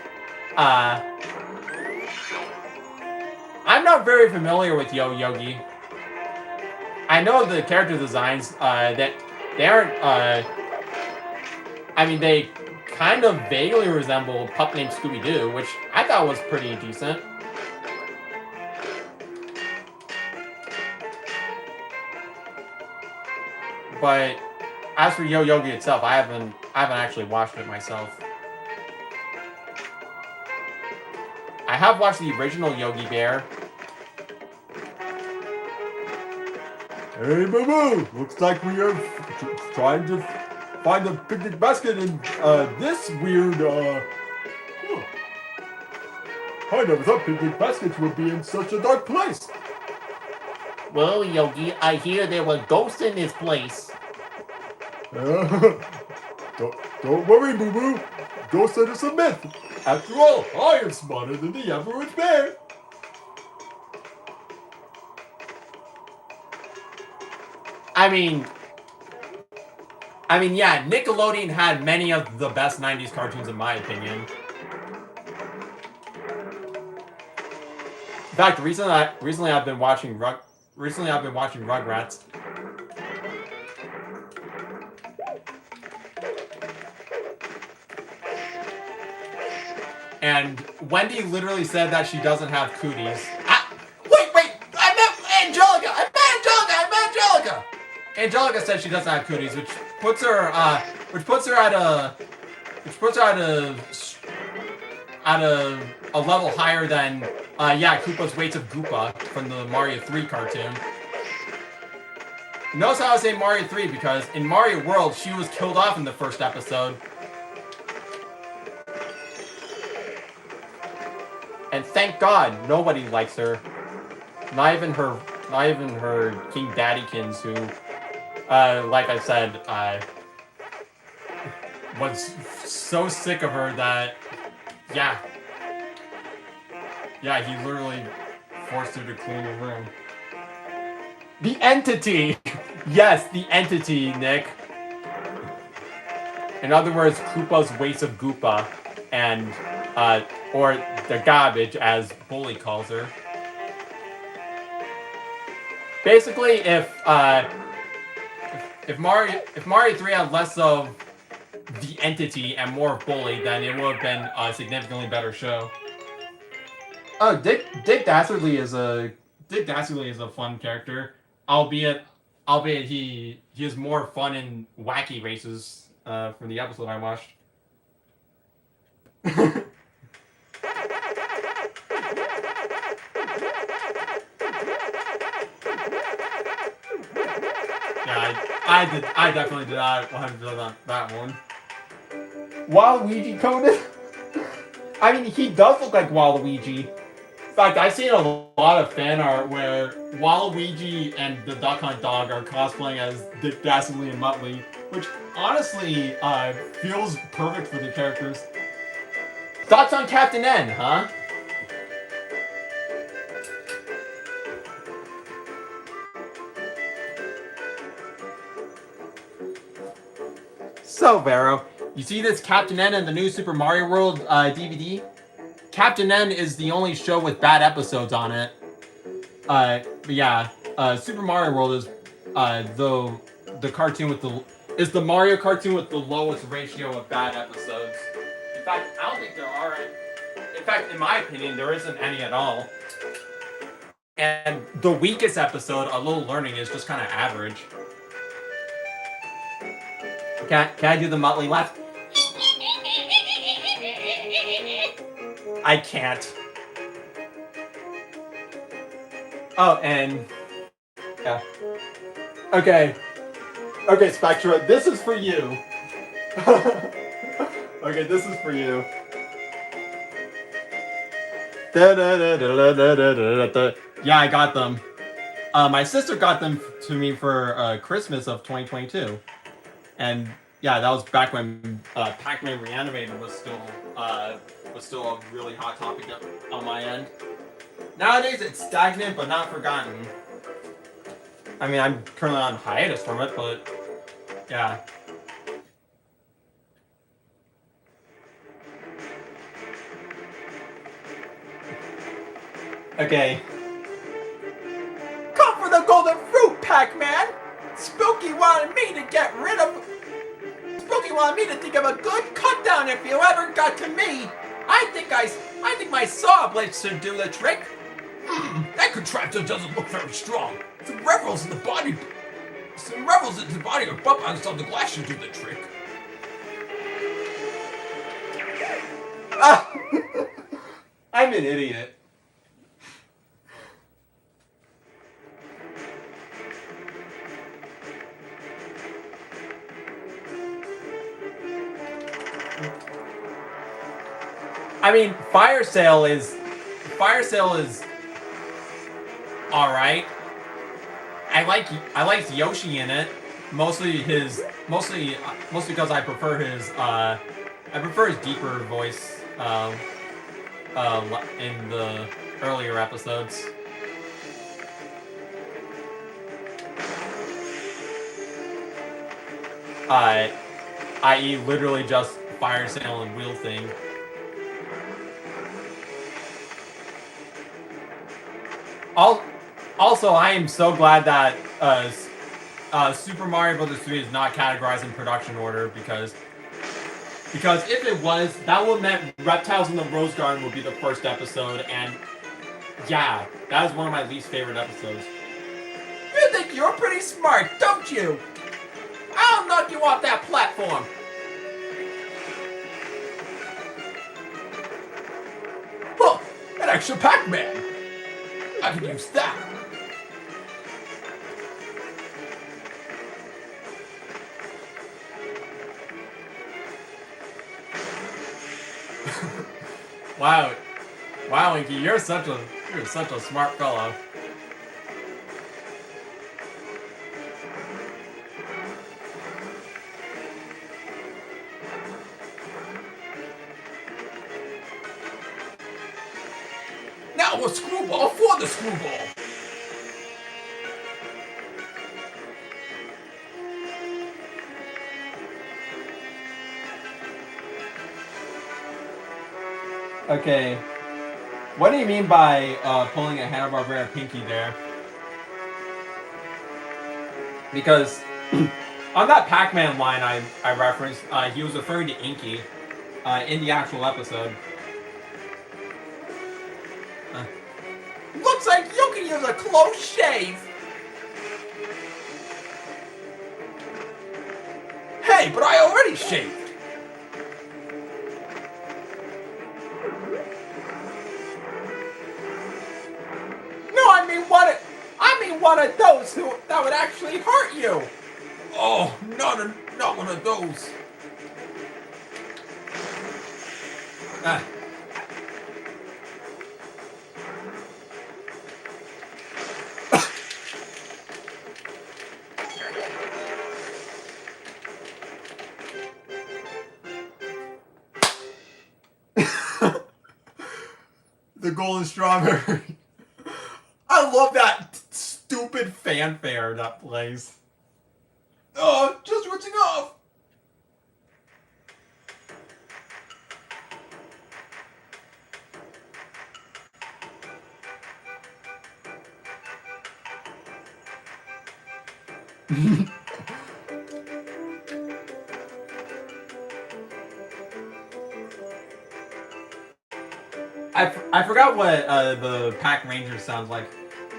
I'm not very familiar with Yo Yogi. I know the character designs, that they aren't, they kind of vaguely resemble a pup named Scooby-Doo, which I thought was pretty decent. But as for Yo Yogi itself, I haven't actually watched it myself. I have watched the original Yogi Bear. Hey, Boo-Boo! Looks like we are trying to find a picnic basket in this weird, I never thought picnic baskets would be in such a dark place. Well, Yogi, I hear there were ghosts in this place. Don't worry, Boo-Boo. Ghost said it's a myth. After all, I am smarter than the average bear. Yeah, Nickelodeon had many of the best 90s cartoons in my opinion. In fact, recently I've been watching Rugrats. And Wendy literally said that she doesn't have cooties. Wait! I meant Angelica! Angelica said she doesn't have cooties, which puts her which puts her at a level higher than Koopa's Weights of Goopa from the Mario 3 cartoon. Notice how I say Mario 3 because in Mario World she was killed off in the first episode. And thank God nobody likes her. Not even her King Daddykins who like I said, was so sick of her that he literally forced her to clean the room. The Entity! Yes, the Entity, Nick. In other words, Koopa's Weights of Goopa, and or the garbage, as Bully calls her. Basically, if Mario 3 had less of the Entity and more of Bully, then it would have been a significantly better show. Oh, Dick Dastardly is a fun character, albeit he is more fun in wacky races from the episode I watched. Yeah, I definitely did not 100% on that one. Waluigi coded? I mean, he does look like Waluigi. In fact, I've seen a lot of fan art where Waluigi and the Duck Hunt dog are cosplaying as Dick Dastardly and Muttley, which honestly feels perfect for the characters. Thoughts on Captain N, huh? So, Vero, you see this Captain N in the new Super Mario World DVD? Captain N is the only show with bad episodes on it. But yeah, Super Mario World is the cartoon with the Mario cartoon with the lowest ratio of bad episodes. In fact, I don't think there are any. In fact, in my opinion, there isn't any at all. And the weakest episode, A Little Learning, is just kind of average. Can I do the Muttley laugh? I can't. Oh, and yeah. Okay, Spectra, this is for you. Okay, this is for you. Yeah, I got them. My sister got them to me for Christmas of 2022. And yeah, that was back when Pac-Man Reanimated was still a really hot topic on my end. Nowadays, it's stagnant but not forgotten. I mean, I'm currently on hiatus from it, but yeah. Okay. Come for the golden fruit, Pac-Man! Spooky wanted me to think of a good cut down if you ever got to me. I think my saw blade should do the trick. That contraption doesn't look very strong. Some revels in the body or bump on some of the glass should do the trick. I'm an idiot. I mean, Fire Sale is all right. I like Yoshi in it, mostly because I prefer his deeper voice in the earlier episodes. I.e. literally just Fire Sale and Wheel Thing. Also, I am so glad that Super Mario Bros. 3 is not categorized in production order because if it was, that would mean Reptiles in the Rose Garden would be the first episode, and yeah, that is one of my least favorite episodes. You think you're pretty smart, don't you? I'll knock you off that platform. An extra Pac-Man! I can use that! Wow. Wow, Blinky, you're such a smart fellow. Now a screwball for the screwball! Okay. What do you mean by pulling a Hanna-Barbera Pinky there? Because on that Pac-Man line I referenced, he was referring to Inky in the actual episode. Looks like you can use a close shave! Hey, but I already shaved! One of those that would actually hurt you. Oh, not one of those. Ah. The golden strawberry. I love that stupid fanfare that plays. Oh, just rinsing off. I forgot what the Pac Ranger sounds like,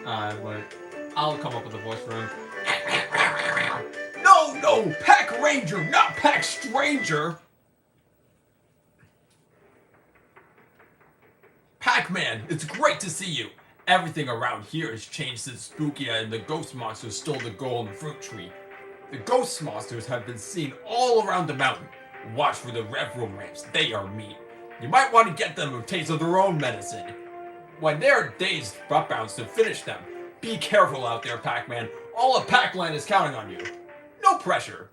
but I'll come up with a voice for him. No, Pac Ranger, not Pac Stranger. Pac-Man, it's great to see you. Everything around here has changed since Spookia and the Ghost Monsters stole the golden fruit tree. The Ghost Monsters have been seen all around the mountain. Watch for the Rev Room ramps, they are mean. You might want to get them a taste of their own medicine. When they're dazed, butt-bounds to finish them. Be careful out there, Pac-Man. All of Pac-Land is counting on you. No pressure.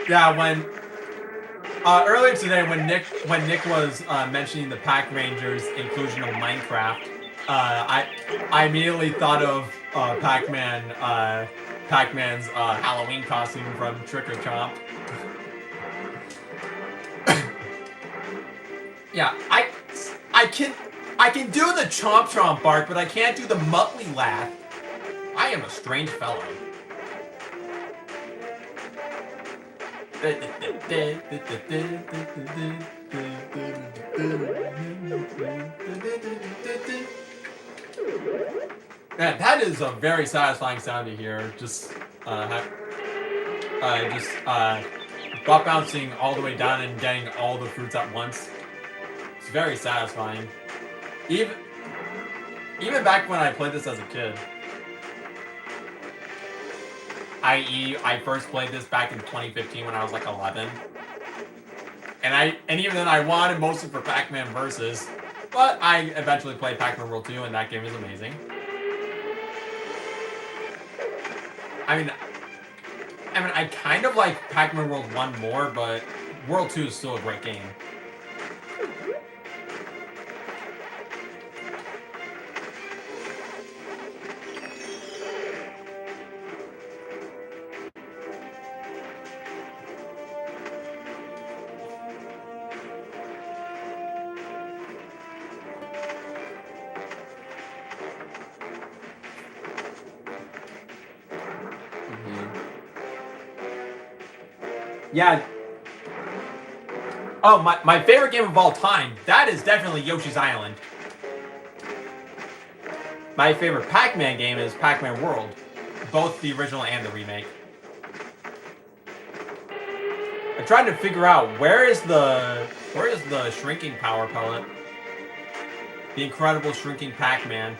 Yeah, when earlier today, when Nick was mentioning the Pac Rangers inclusion of Minecraft, I immediately thought of Pac-Man's Halloween costume from Trick or Chomp. Yeah, I can do the chomp chomp bark, but I can't do the Muttley laugh. I am a strange fellow. Man, that is a very satisfying sound to hear. Just butt bouncing all the way down and getting all the fruits at once. It's very satisfying. Even back when I played this as a kid. I.e., I first played this back in 2015 when I was like 11. And even then I wanted mostly for Pac-Man Versus, but I eventually played Pac-Man World 2 and that game is amazing. I mean, I kind of like Pac-Man World 1 more, but World 2 is still a great game. Yeah. Oh, my favorite game of all time, that is definitely Yoshi's Island. My favorite Pac-Man game is Pac-Man World, both the original and the remake. I'm trying to figure out where is the shrinking power pellet? The incredible shrinking Pac-Man.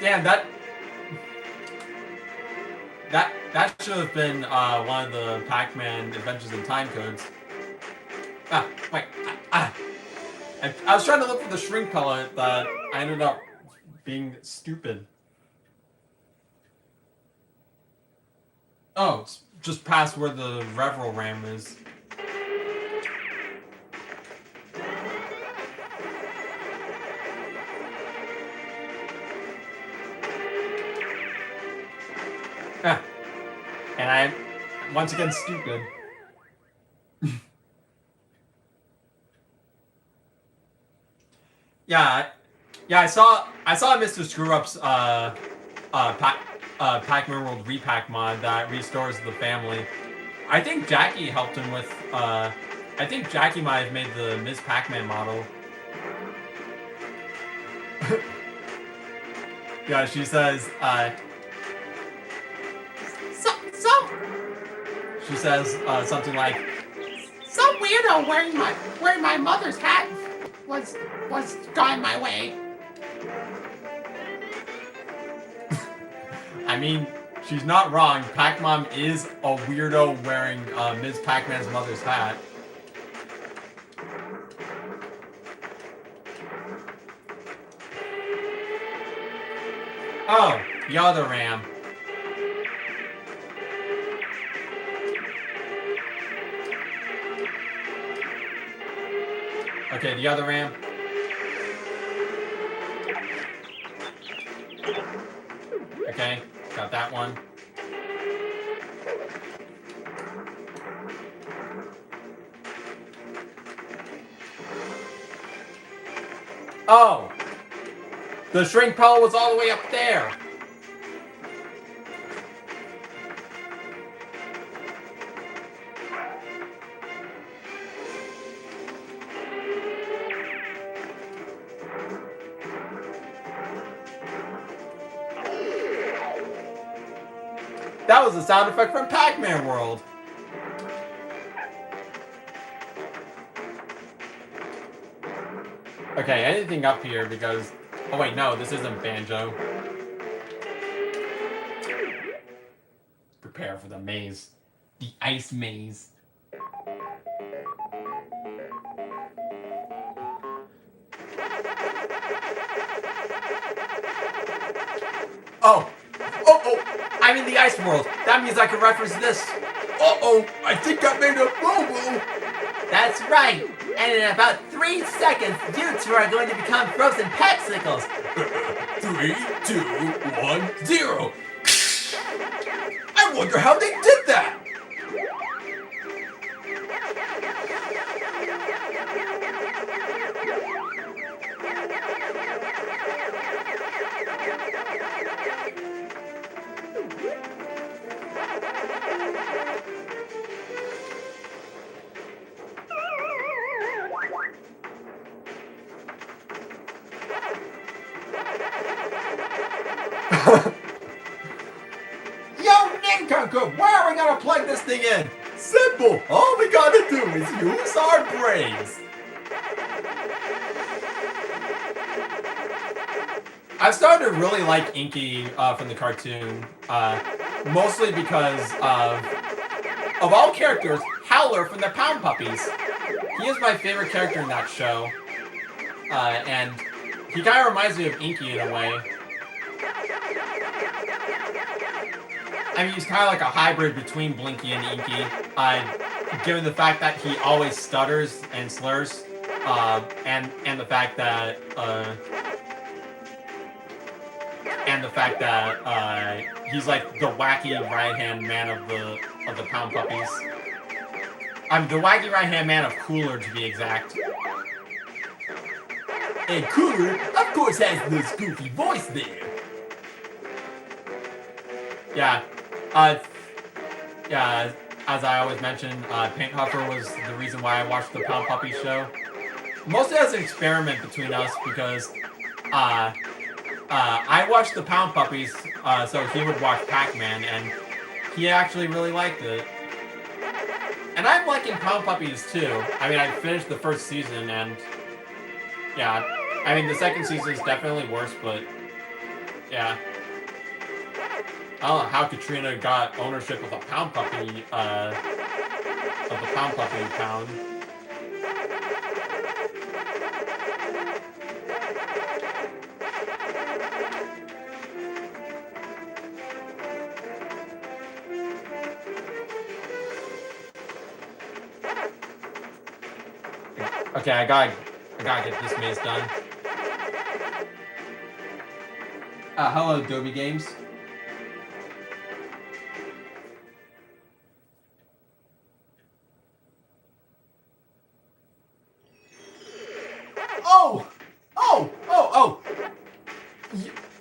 Damn, that should have been one of the Pac-Man Adventures in Time codes. Wait. I was trying to look for the shrink pellet, but I ended up being stupid. Oh, it's just past where the Revel Ram is. And I'm once again stupid. Yeah, I saw Mr. Screwup's Pac-Man World Re-Pac mod that restores the family. I think Jackie helped him with. I think Jackie might have made the Ms. Pac-Man model. Yeah, she says. She says something like, "Some weirdo wearing my mother's hat was got in my way." I mean, she's not wrong. Pac-Mom is a weirdo wearing Ms. Pac-Man's mother's hat. Oh, the other Ram. Okay, the other Ram. Okay, got that one. Oh! The shrink pellet was all the way up there! That was a sound effect from Pac-Man World. Okay, anything up here because... Oh wait, no, this isn't Banjo. Prepare for the maze. The ice maze. Oh! I'm in the ice world. That means I can reference this. Uh-oh, I think I made a boo-boo. That's right. And in about 3 seconds, you two are going to become frozen popsicles. 3, 2, 1, 0. I wonder how they did that. Yo, Nincuncu, where are we gonna plug this thing in? Simple. All we gotta do is use our brains. I've started to really like Inky from the cartoon, mostly because of all characters, Howler from the Pound Puppies. He is my favorite character in that show, and he kind of reminds me of Inky in a way. I mean, he's kind of like a hybrid between Blinky and Inky, given the fact that he always stutters and slurs, and the fact that he's like the wacky right-hand man of the Pound Puppies. I'm the wacky right-hand man of Cooler, to be exact. And Cooler, of course, has this goofy voice there. Yeah. As I always mention, Paint Huffer was the reason why I watched the Pound Puppies show. Mostly as an experiment between us, because I watched the Pound Puppies, so he would watch Pac-Man, and he actually really liked it. And I'm liking Pound Puppies too. I mean, I finished the first season and yeah, I mean the second season is definitely worse, but yeah. I don't know how Katrina got ownership of the Pound Puppy, pound. Okay, I gotta get this maze done. Hello, Adobe Games.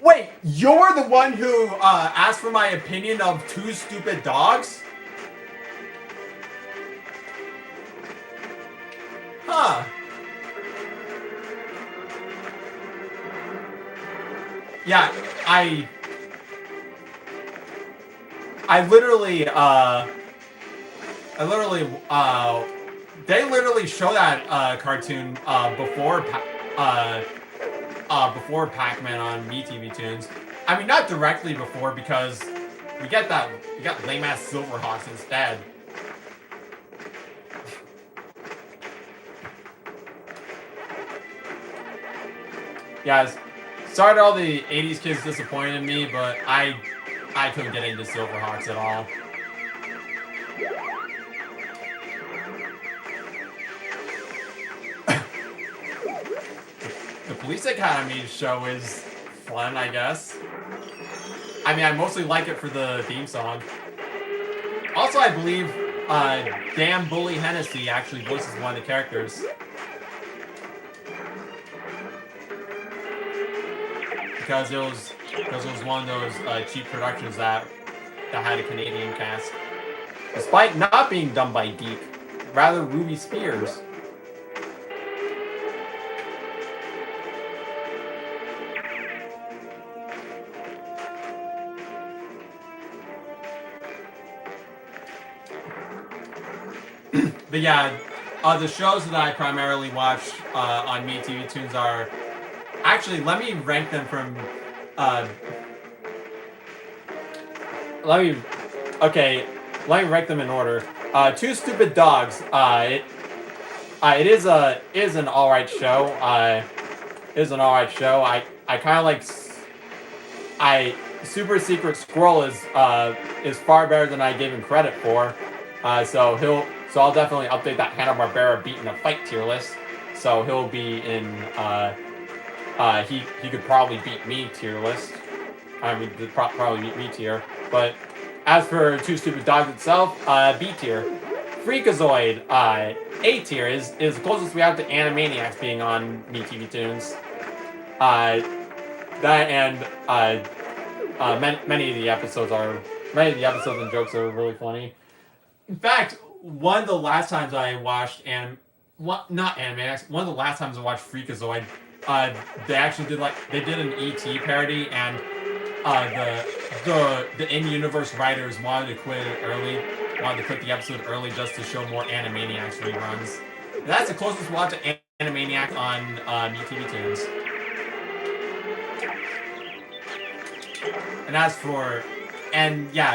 Wait, you're the one who asked for my opinion of Two Stupid Dogs? Huh. Yeah, I literally, they literally show that cartoon before Pac-Man on MeTV Tunes. I mean, not directly before because we got lame ass Silverhawks instead. Guys, sorry to all the 80s kids disappointed me, but I couldn't get into Silverhawks at all. The Police Academy show is fun, I guess. I mean, I mostly like it for the theme song. Also, I believe Damn Bully Hennessy actually voices one of the characters. Because it was one of those cheap productions that had a Canadian cast. Despite not being done by Deke, rather Ruby Spears. But yeah, the shows that I primarily watch on MeTV Tunes are... Actually, let me rank them from... Let me rank them in order. Two Stupid Dogs. It is an alright show. I kind of like... Super Secret Squirrel is far better than I gave him credit for. So I'll definitely update that Hanna-Barbera Beat in a Fight tier list. So he'll be in, he could probably beat me tier list. I mean, probably beat me tier. But as for Two Stupid Dogs itself, B tier. Freakazoid, A tier is the closest we have to Animaniacs being on MeTV Tunes. Many of the episods and jokes are really funny. In fact, one of the last times I watched one of the last times I watched Freakazoid, they actually did an E.T. parody, and the in-universe writers wanted to quit the episode early just to show more Animaniacs reruns. And that's the closest we'll have to Animaniac on MeTV Tunes. And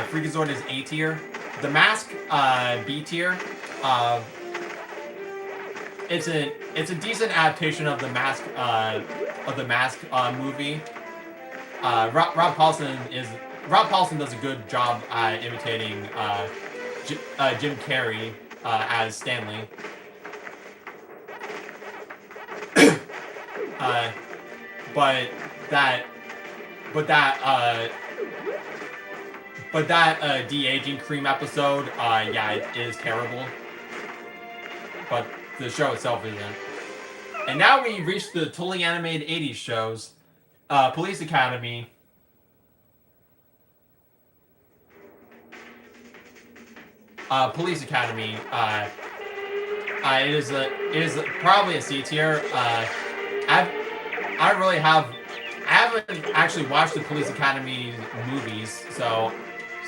Freakazoid is A tier. The Mask, B tier. It's a decent adaptation of the Mask movie. Rob Paulson does a good job imitating Jim Carrey as Stanley. But that de-aging cream episode, it is terrible. But the show itself isn't. And now we reach the totally animated 80s shows. Police Academy. Police Academy. It is probably a C tier. I haven't actually watched the Police Academy movies, so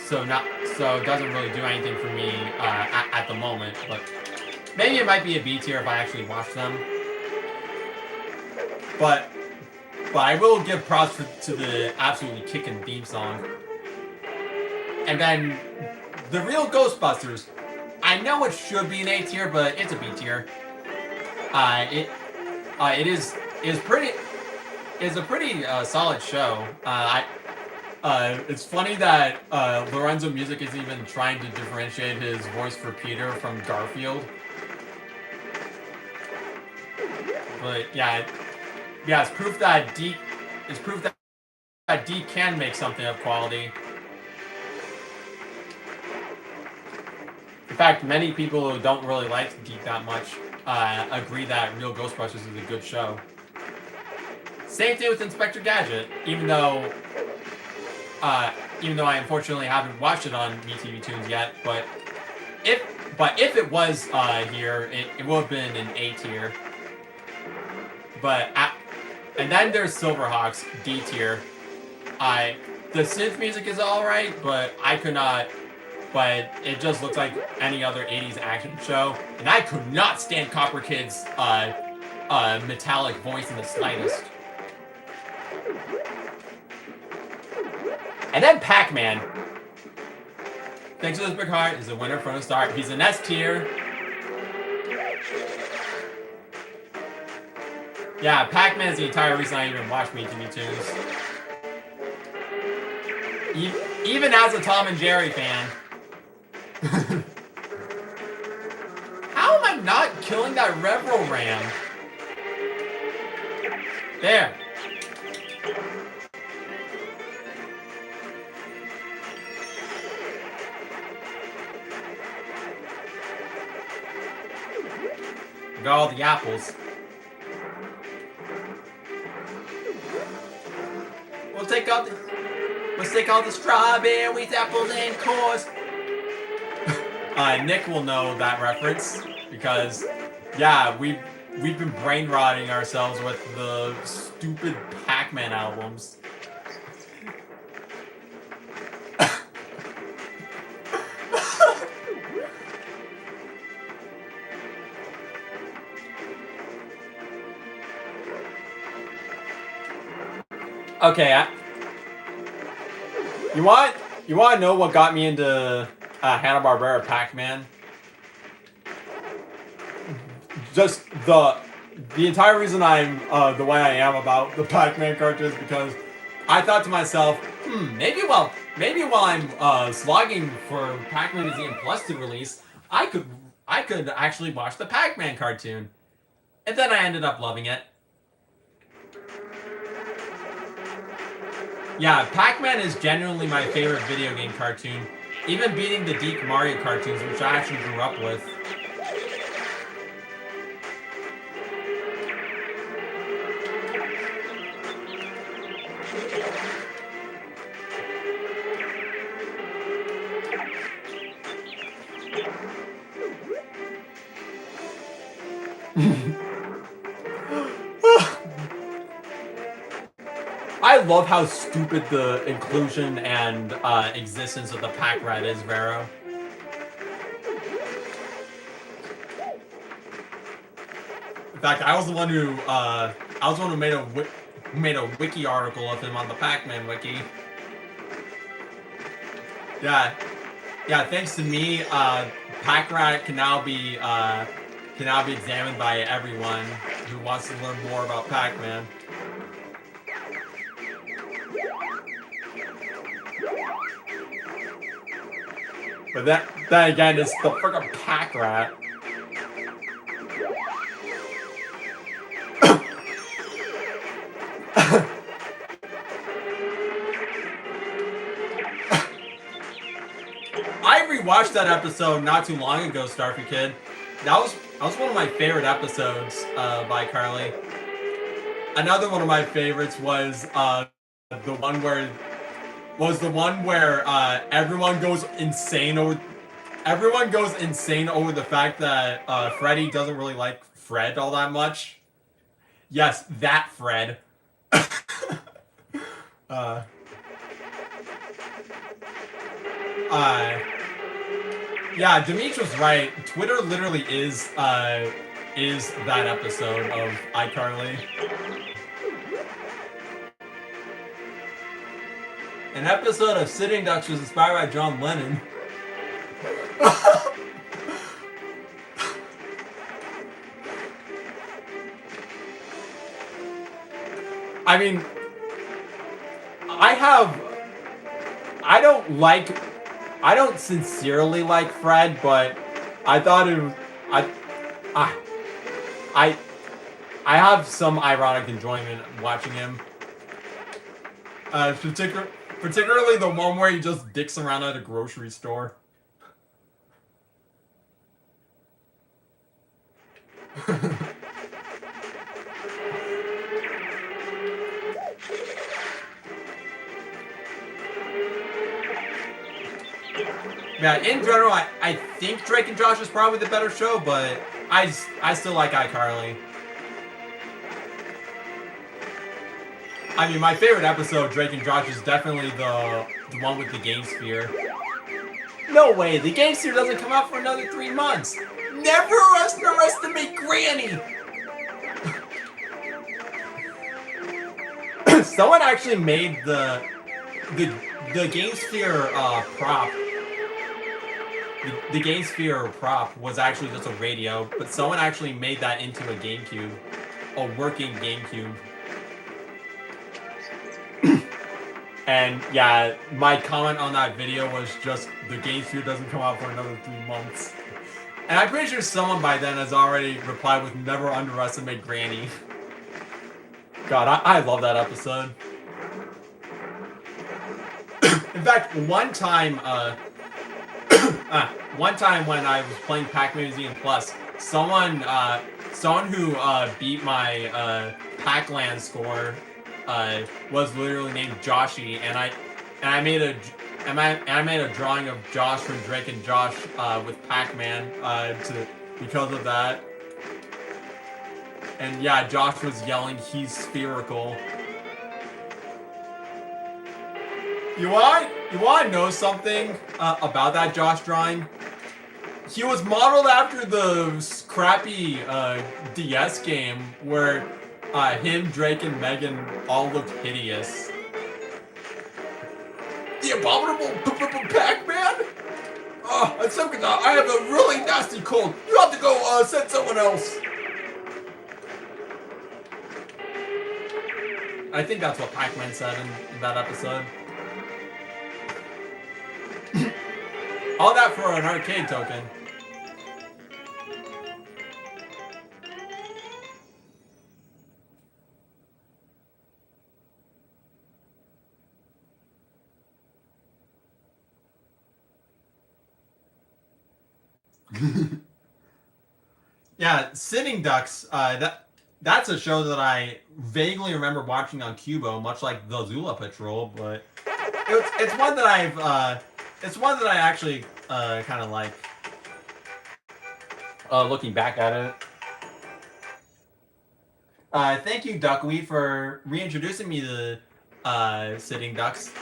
so it doesn't really do anything for me at the moment. But maybe it might be a B tier if I actually watch them. But I will give props to the absolutely kicking theme song. And then the real Ghostbusters. I know it should be an A tier, but it's a B tier. It's a pretty solid show. It's funny that Lorenzo Music is even trying to differentiate his voice for Peter from Garfield. But yeah, it's proof that Deke can make something of quality. In fact, many people who don't really like Deke that much agree that Real Ghostbusters is a good show. Same thing with Inspector Gadget, even though I unfortunately haven't watched it on MeTV Tunes yet. But if it was here, it would have been an A tier. And then there's Silverhawks, D tier. The synth music is alright, but but it just looks like any other 80s action show. And I could not stand Copper Kid's metallic voice in the slightest. And then Pac-Man. Thanks to his big heart, is a winner from the start. He's an S tier. Yeah, Pac-Man is the entire reason I even watch MeTV Tunes. Even as a Tom and Jerry fan. How am I not killing that Revel Ram? There. Got all the apples. Let's take all the strawberries, apples, and cores. Nick will know that reference because, yeah, we've been brain rotting ourselves with the stupid Pac-Man albums. Okay, you want to know what got me into Hanna-Barbera Pac-Man? Just the entire reason I'm the way I am about the Pac-Man cartoons because I thought to myself, maybe while I'm slogging for Pac-Man Museum Plus to release, I could actually watch the Pac-Man cartoon, and then I ended up loving it. Yeah, Pac-Man is genuinely my favorite video game cartoon, even beating the Deke Mario cartoons, which I actually grew up with. I love how stupid the inclusion and existence of the Pac Rat is, Vero. In fact, I was the one who made a wiki article of him on the Pac-Man wiki. Yeah. Thanks to me, Pac Rat can now be examined by everyone who wants to learn more about Pac-Man. But that again is the frickin' Pac Rat. I rewatched that episode not too long ago, Starfy Kid. That was one of my favorite episodes by Carly. Another one of my favorites was the one where everyone goes insane over the fact that Freddy doesn't really like Fred all that much. Yes, that Fred. Yeah, Dimitri was right. Twitter literally is that episode of iCarly. An episode of Sitting Ducks was inspired by John Lennon. I mean, I don't sincerely like Fred, but I thought it was, I have some ironic enjoyment watching him. Particularly the one where he just dicks around at a grocery store. Yeah, in general, I think Drake and Josh is probably the better show, but I still like iCarly. I mean, my favorite episode, Drake and Josh, is definitely the one with the Game Sphere. No way, the Game Sphere doesn't come out for another 3 months. Never underestimate Granny. Someone actually made the Game Sphere prop. The Game Sphere prop was actually just a radio, but someone actually made that into a GameCube, a working GameCube. And yeah, my comment on that video was just the Game Sphere doesn't come out for another 3 months. And I'm pretty sure someone by then has already replied with never underestimate Granny. God, I love that episode. In fact, one time when I was playing Pac-Man Museum Plus, someone who beat my Pac-Land score was literally named Joshy, and I made a drawing of Josh from Drake and Josh with Pac-Man because of that. And yeah, Josh was yelling, "He's spherical." You want to know something about that Josh drawing? He was modeled after the crappy DS game where him, Drake, and Megan all looked hideous. The abominable Pac-Man? Oh, I have a really nasty cold. You have to go send someone else. I think that's what Pac-Man said in that episode. All that for an arcade token. Yeah, Sitting Ducks, that's a show that I vaguely remember watching on Cubo, much like the Zula Patrol, but it's one that I actually kind of like. Looking back at it. Thank you, Duckweed, for reintroducing me to Sitting Ducks.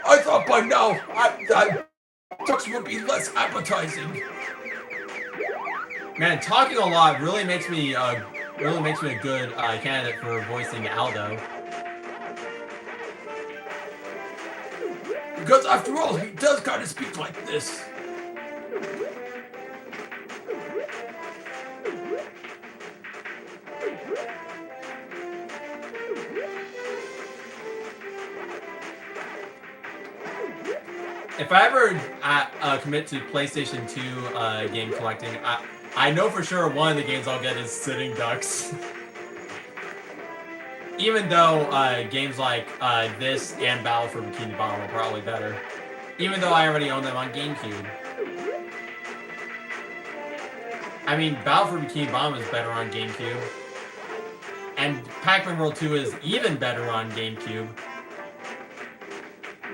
I thought by now ducks would be less appetizing. Man, talking a lot really makes me a good candidate for voicing Aldo. Because after all, he does kind of speak like this. If I ever commit to PlayStation 2 game collecting, I know for sure one of the games I'll get is Sitting Ducks. Even though games like this and Battle for Bikini Bottom are probably better. Even though I already own them on GameCube. I mean, Battle for Bikini Bottom is better on GameCube. And Pac-Man World 2 is even better on GameCube.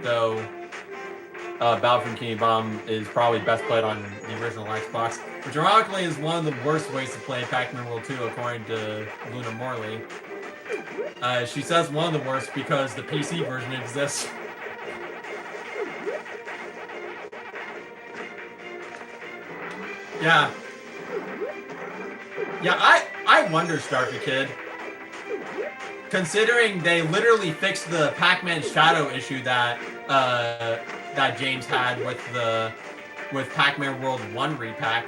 Though Battle for Bikini Bottom is probably best played on the original Xbox, which ironically is one of the worst ways to play Pac-Man World 2 according to Luna Morley. She says one of the worst because the PC version exists. Yeah. Yeah, I wonder, Starfy Kid. Considering they literally fixed the Pac-Man Shadow issue that that James had with Pac-Man World 1 repack.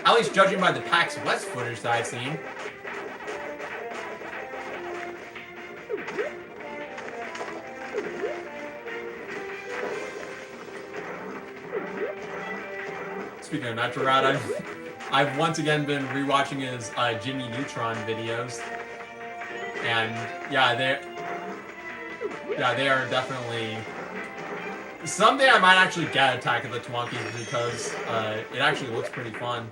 At least judging by the PAX West footage that I've seen. Speaking of Neutron, I've once again been rewatching his Jimmy Neutron videos, and yeah, they are definitely. Someday I might actually get Attack of the Twonkies because it actually looks pretty fun.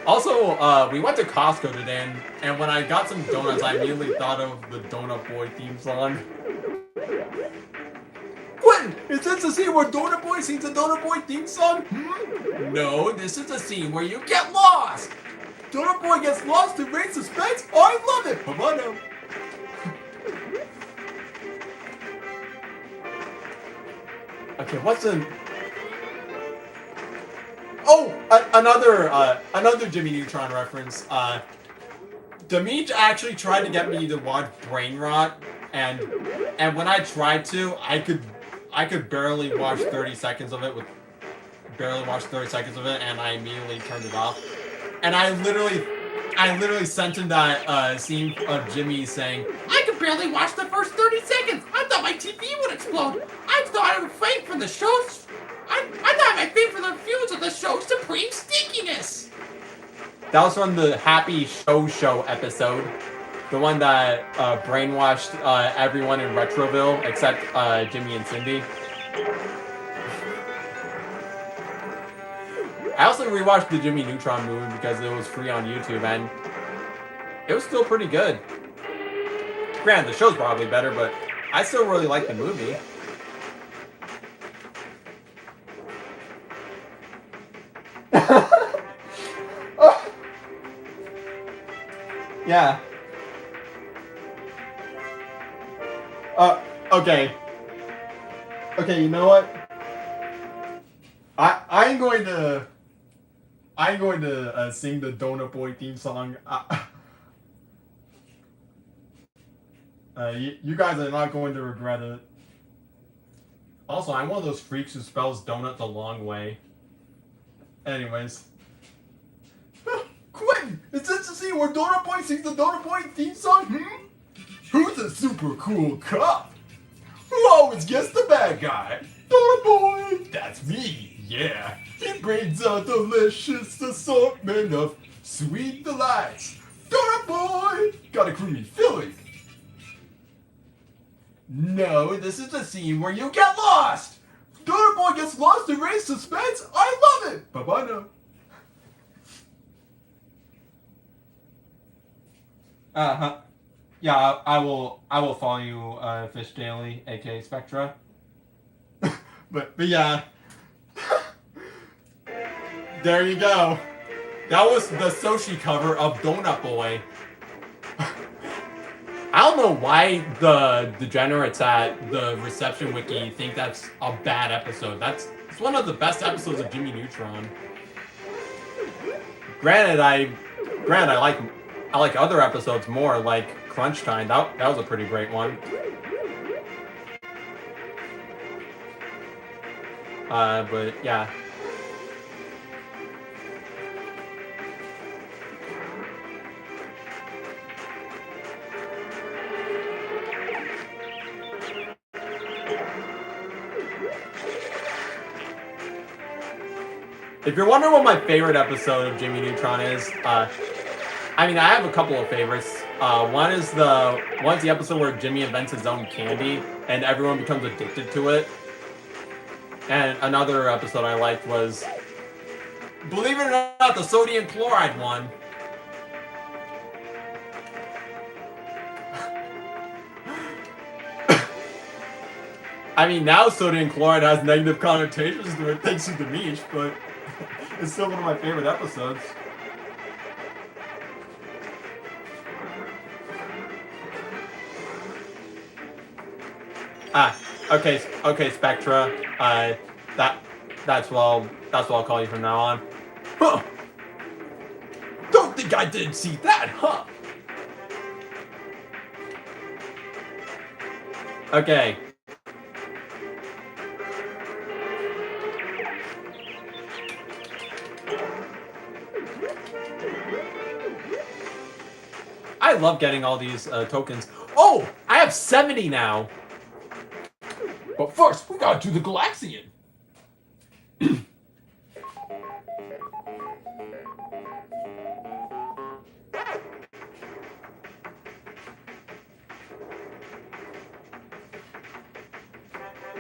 Also, we went to Costco today, and when I got some donuts, I immediately thought of the Donut Boy theme song. Quentin, is this the scene where Donut Boy sings the Donut Boy theme song? No, this is a scene where you get lost. Donut Boy gets lost in rain suspense? I love it! Bye-bye now. Okay, what's an... Oh, another Jimmy Neutron reference. Demeech actually tried to get me to watch Brain Rot, and when I tried to, I could barely watch 30 seconds of it and I immediately turned it off. And I literally sent him that scene of Jimmy saying, I could barely watch the first 30 seconds. I thought my TV would explode. I thought I would faint from the show's... I thought I might faint from the fumes of the show's supreme stinkiness. that was from the Happy Show episode. The one that brainwashed everyone in Retroville except Jimmy and Cindy. I also rewatched the Jimmy Neutron movie because it was free on YouTube and it was still pretty good. Granted, the show's probably better, but I still really like the movie. Yeah. Okay. Okay, you know what? I'm going to sing the Donut Boy theme song. You guys are not going to regret it. Also, I'm one of those freaks who spells donut the long way. Anyways. Quentin, is this the scene where Donut Boy sings the Donut Boy theme song? Who's a super cool cop? Who always gets the bad guy? Donut Boy! That's me, yeah. He brings a delicious assortment of sweet delights. Donut Boy! Got a creamy filling. No, this is the scene where you get lost! Donut Boy gets lost in rain suspense? I love it! Bye-bye now. Yeah, I will follow you, Fish Daily, aka Spectra. but yeah. There you go. That was the Soshi cover of Donut Boy. I don't know why the degenerates at the reception wiki think that's a bad episode. It's one of the best episodes of Jimmy Neutron. Granted, I like other episodes more, like Crunch Time. That was a pretty great one. But yeah. If you're wondering what my favorite episode of Jimmy Neutron is, I mean, I have a couple of favorites. One is the episode where Jimmy invents his own candy and everyone becomes addicted to it. And another episode I liked was, believe it or not, the sodium chloride one. I mean, now sodium chloride has negative connotations to it thanks to Demeech, but it's still one of my favorite episodes. Okay, Spectra. That's what I'll call you from now on. Huh. Don't think I didn't see that, huh? Okay. I love getting all these tokens. Oh, I have 70 now. But first, we gotta do the Galaxian.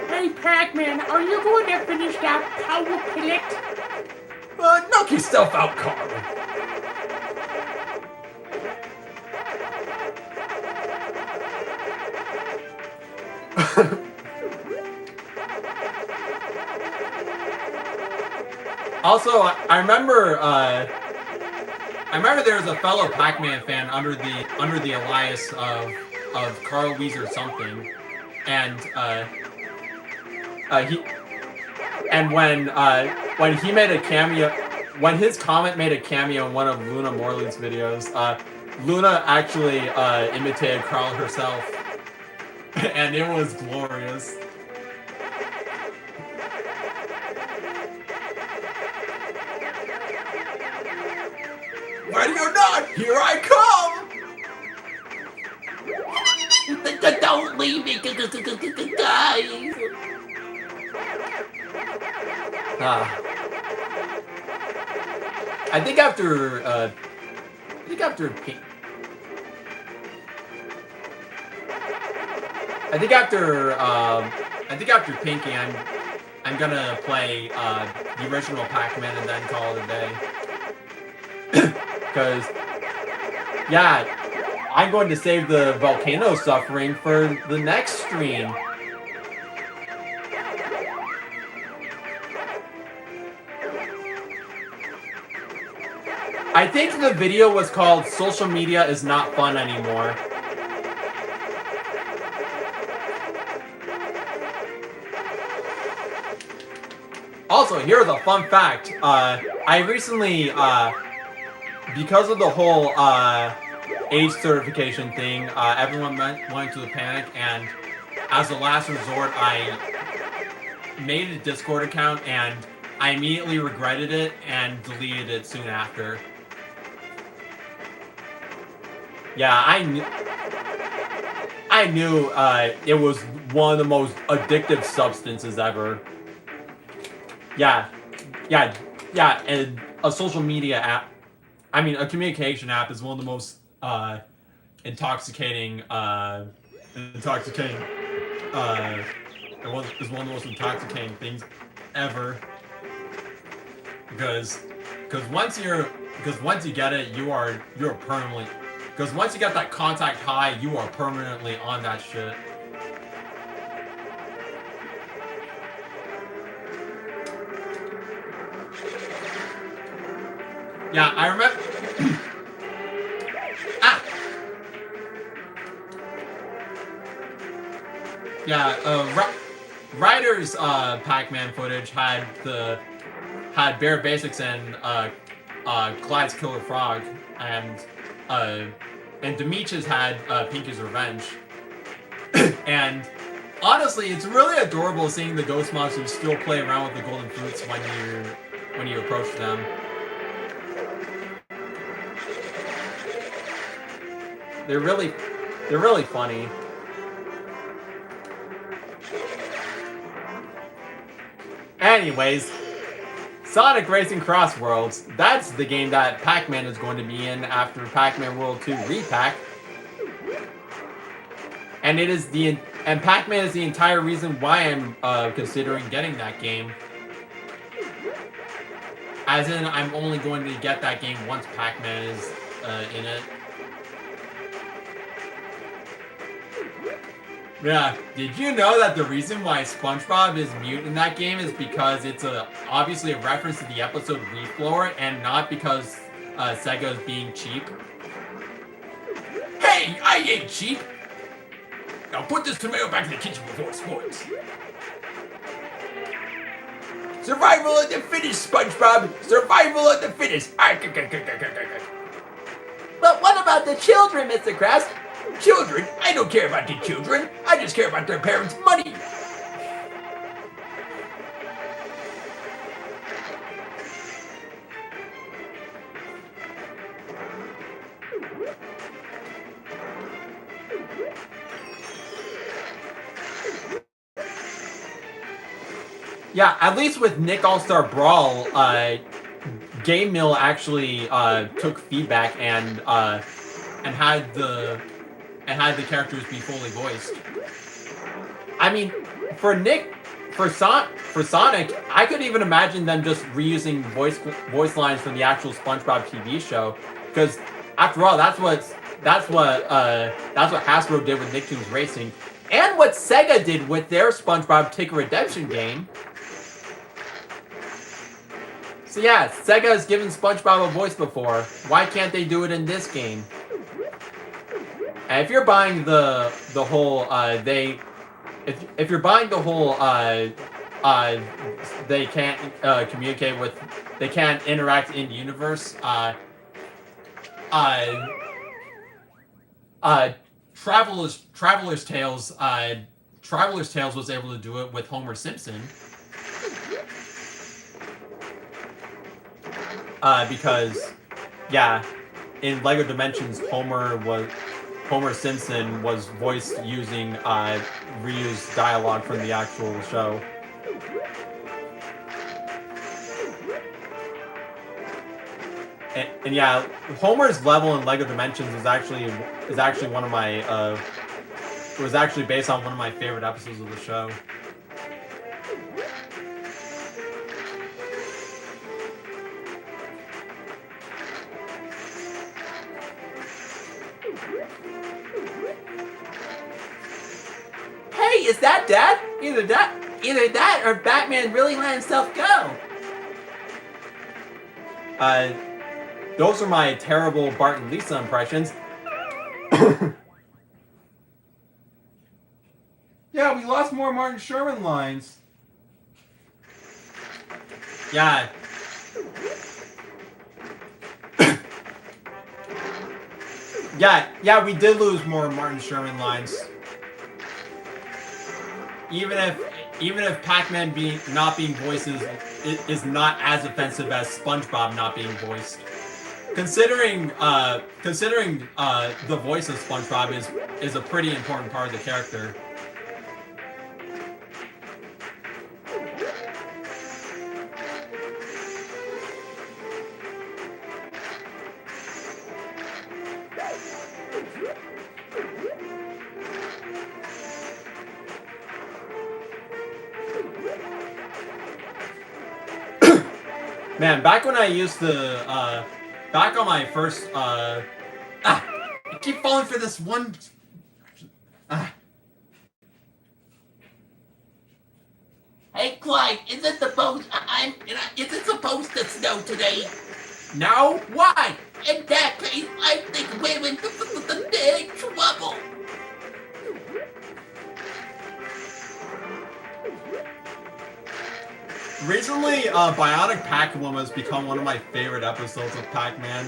Hey, Pac-Man, are you going to finish that power pellet? Knock yourself out, Carl. Also, I remember there was a fellow Pac-Man fan under the alias of Carl Weezer something, and when he made a cameo, when his comment made a cameo in one of Luna Morley's videos, Luna actually imitated Carl herself, and it was glorious. Ready or not, here I come! Don't leave me, guys. I think after Pinky, I'm gonna play the original Pac-Man and then call it a day. Because, yeah, I'm going to save the volcano suffering for the next stream. I think the video was called "Social Media is Not Fun Anymore." Also, here's a fun fact. I recently, because of the whole age certification thing, everyone went to the panic, and as a last resort, I made a Discord account, and I immediately regretted it and deleted it soon after. Yeah, I knew it was one of the most addictive substances ever. Yeah, and a social media app, I mean, a communication app is one of the most intoxicating things ever. Because once you get it, you're permanently. Because once you get that contact high, you are permanently on that shit. Yeah, I remember. Yeah, Ryder's Pac-Man footage had Bare Basics and Clyde's Killer Frog, and Demetrius had Pinky's Revenge. And honestly, it's really adorable seeing the ghost monsters still play around with the golden fruits when you approach them. They're really funny. Anyways, Sonic Racing Cross Worlds. That's the game that Pac-Man is going to be in after Pac-Man World 2 Re-Pac. And Pac-Man is the entire reason why I'm considering getting that game. As in, I'm only going to get that game once Pac-Man is in it. Yeah, did you know that the reason why SpongeBob is mute in that game is because it's obviously a reference to the episode Reflower and not because Sega is being cheap? Hey, I ain't cheap! Now put this tomato back in the kitchen before it spoils. Survival of the fittest, SpongeBob. Survival of the fittest. But what about the children, Mr. Krabs? Children? I don't care about the children. I just care about their parents' money. Yeah, at least with Nick All-Star Brawl, Game Mill actually took feedback and had the characters be fully voiced. I mean, for Sonic, I could even imagine them just reusing voice lines from the actual SpongeBob TV show, because after all, that's what Hasbro did with Nicktoons Racing, and what Sega did with their SpongeBob Ticket Redemption game. So yeah, Sega has given SpongeBob a voice before. Why can't they do it in this game? And if you're buying the whole if you're buying the whole they can't communicate with, they can't interact in universe, Traveler's Tales was able to do it with Homer Simpson. Because, yeah, in LEGO Dimensions, Homer Simpson was voiced using reused dialogue from the actual show. And yeah, Homer's level in LEGO Dimensions is actually one of my was actually based on one of my favorite episodes of the show. Hey, is that Dad? Either that or Batman really let himself go. Those are my terrible Bart and Lisa impressions. Yeah, we lost more Martin Sherman lines. Yeah. Yeah, we did lose more Martin Sherman lines. Even if Pac-Man not being voiced is not as offensive as SpongeBob not being voiced. Considering the voice of SpongeBob is a pretty important part of the character. Man, back when I used to, back on my first, I keep falling for this one, Hey, Clyde, is it supposed to snow today? No? Why? In that case, I think we're in big trouble. recently, Bionic Pac-Woman has become one of my favorite episodes of Pac-Man.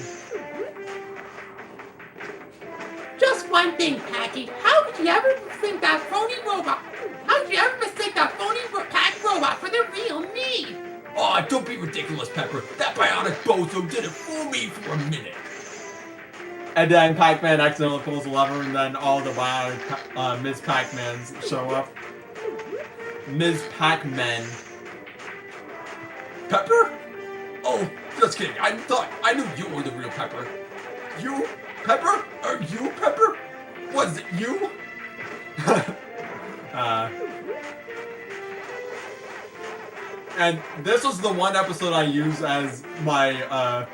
Just one thing, Packy. How could you ever mistake that phony robot? How could you ever mistake that phony Pac robot for the real me? Oh, don't be ridiculous, Pepper. That bionic bozo didn't fool me for a minute. And then Pac-Man accidentally pulls a lever, and then all the Bionic Ms. Pac-Mans show up. Ms. Pac-Man. Pepper? Oh, just kidding. I knew you were the real Pepper. You? Pepper? Are you Pepper? Was it you? And this was the one episode I used as my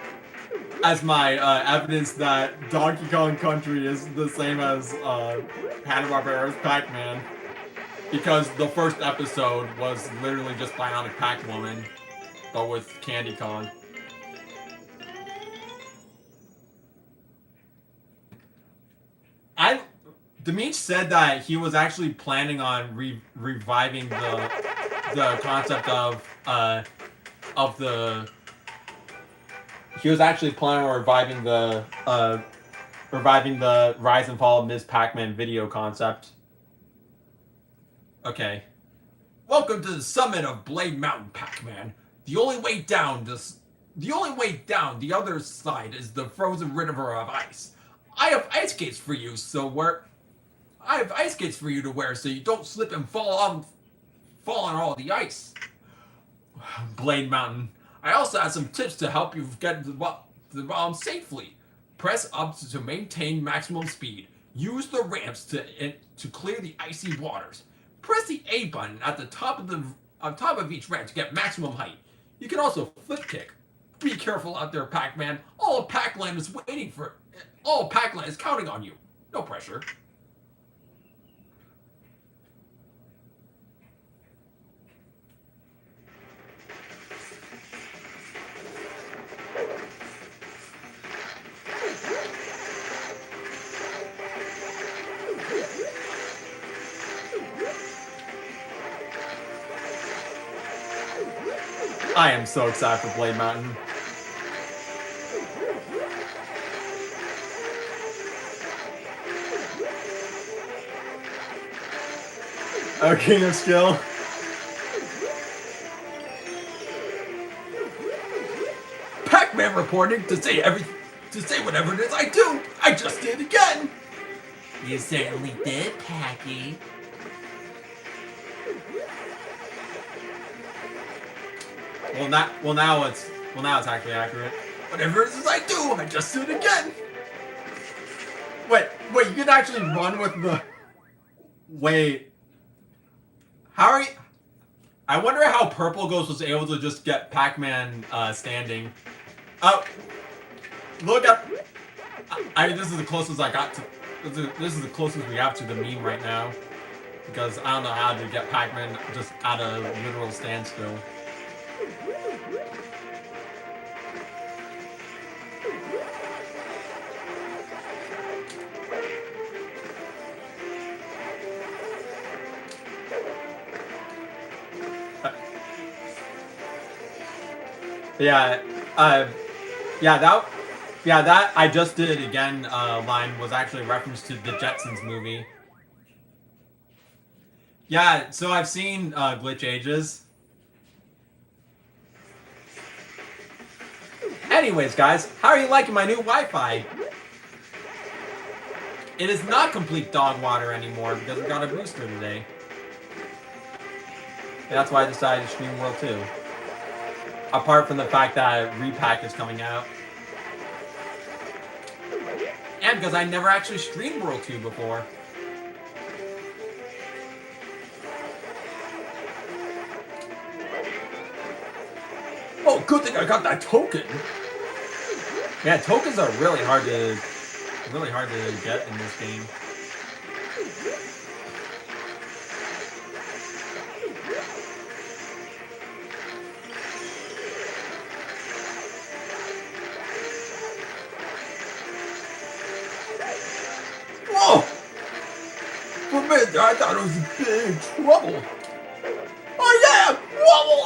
evidence that Donkey Kong Country is the same as Hanna-Barbera's Pac-Man, because the first episode was literally just Bionic Pac-Woman, but with Candy Kong. Demeach said that he was actually planning on reviving the concept of the. He was actually planning on reviving the Rise and Fall of Ms. Pac-Man video concept. Okay. Welcome to the summit of Blade Mountain, Pac-Man. The only way down the other side is the frozen river of ice. I have ice skates for you, to wear so you don't slip and fall on all the ice. Blade Mountain. I also have some tips to help you get to the bottom safely. Press up to maintain maximum speed. Use the ramps to clear the icy waters. Press the A button at the top of each ramp to get maximum height. You can also flip kick. Be careful out there, Pac-Man. All of Pac-Land is counting on you. No pressure. I am so excited for Blade Mountain. Oh, King of Skill. Pac-Man reporting to say whatever it is I do. I just did again. You certainly did, Packy. Well, now it's actually accurate. Whatever it is I do, I just did again. Wait, you can actually run with the. Wait. How are you? I wonder how Purple Ghost was able to just get Pac-Man standing. Oh, look up. This is the closest I got to. This is the closest we have to the meme right now, because I don't know how to get Pac-Man just at a literal standstill. That I just did it again line was actually a reference to the Jetsons movie. Yeah, so I've seen Glitch Ages. Anyways, guys, how are you liking my new Wi-Fi? It is not complete dog water anymore because we got a booster today. That's why I decided to stream World 2. Apart from the fact that Re-Pac is coming out. And because I never actually streamed World 2 before. Oh, good thing I got that token. Yeah, tokens are really hard to get in this game. Whoa! For a minute there, I thought it was in big trouble. Oh yeah! Whoa!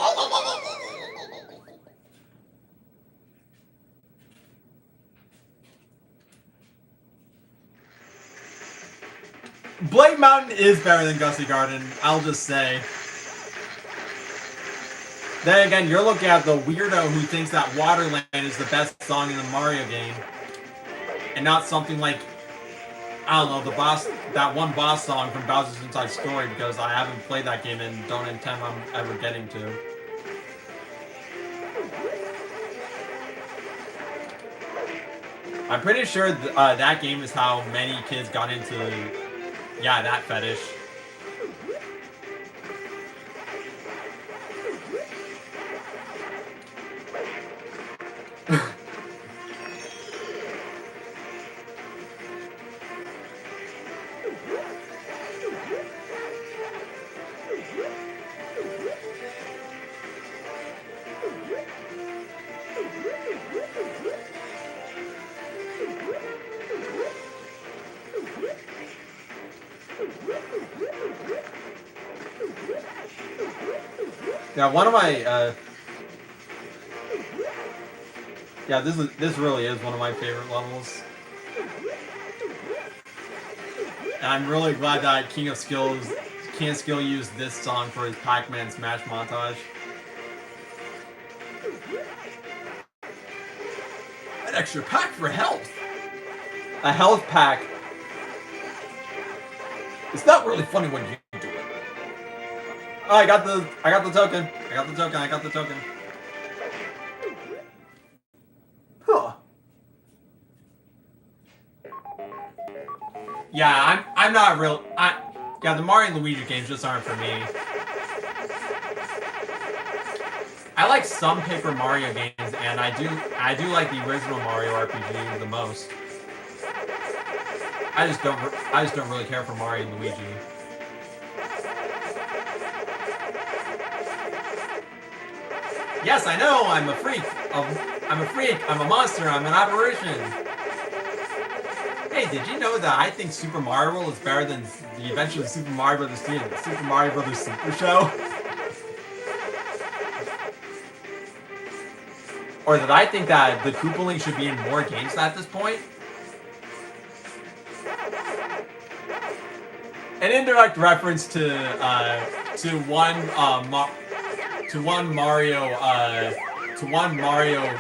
Blade Mountain is better than Gusty Garden, I'll just say. Then again, you're looking at the weirdo who thinks that Waterland is the best song in the Mario game. And not something like, I don't know, that one boss song from Bowser's Inside Story, because I haven't played that game and don't intend on ever getting to. I'm pretty sure that game is how many kids got into, yeah, that fetish. Yeah, one of my yeah, this really is one of my favorite levels. And I'm really glad that King of Skill used this song for his Pac-Man Smash montage. An extra pack for health. A health pack. It's not really funny when you do it. Oh, I got the token. I got the token. Huh. Yeah, I'm not real. Yeah, the Mario and Luigi games just aren't for me. I like some Paper Mario games, and I do like the original Mario RPG the most. I just don't really care for Mario and Luigi. Yes, I know. I'm a freak. I'm a monster. I'm an aberration. Hey, did you know that I think Super Mario World is better than the Adventures of Super Mario Bros. 3 and the Super Mario Bros. Super Show? Or that I think that the Koopaling should be in more games at this point? An indirect reference to one Mario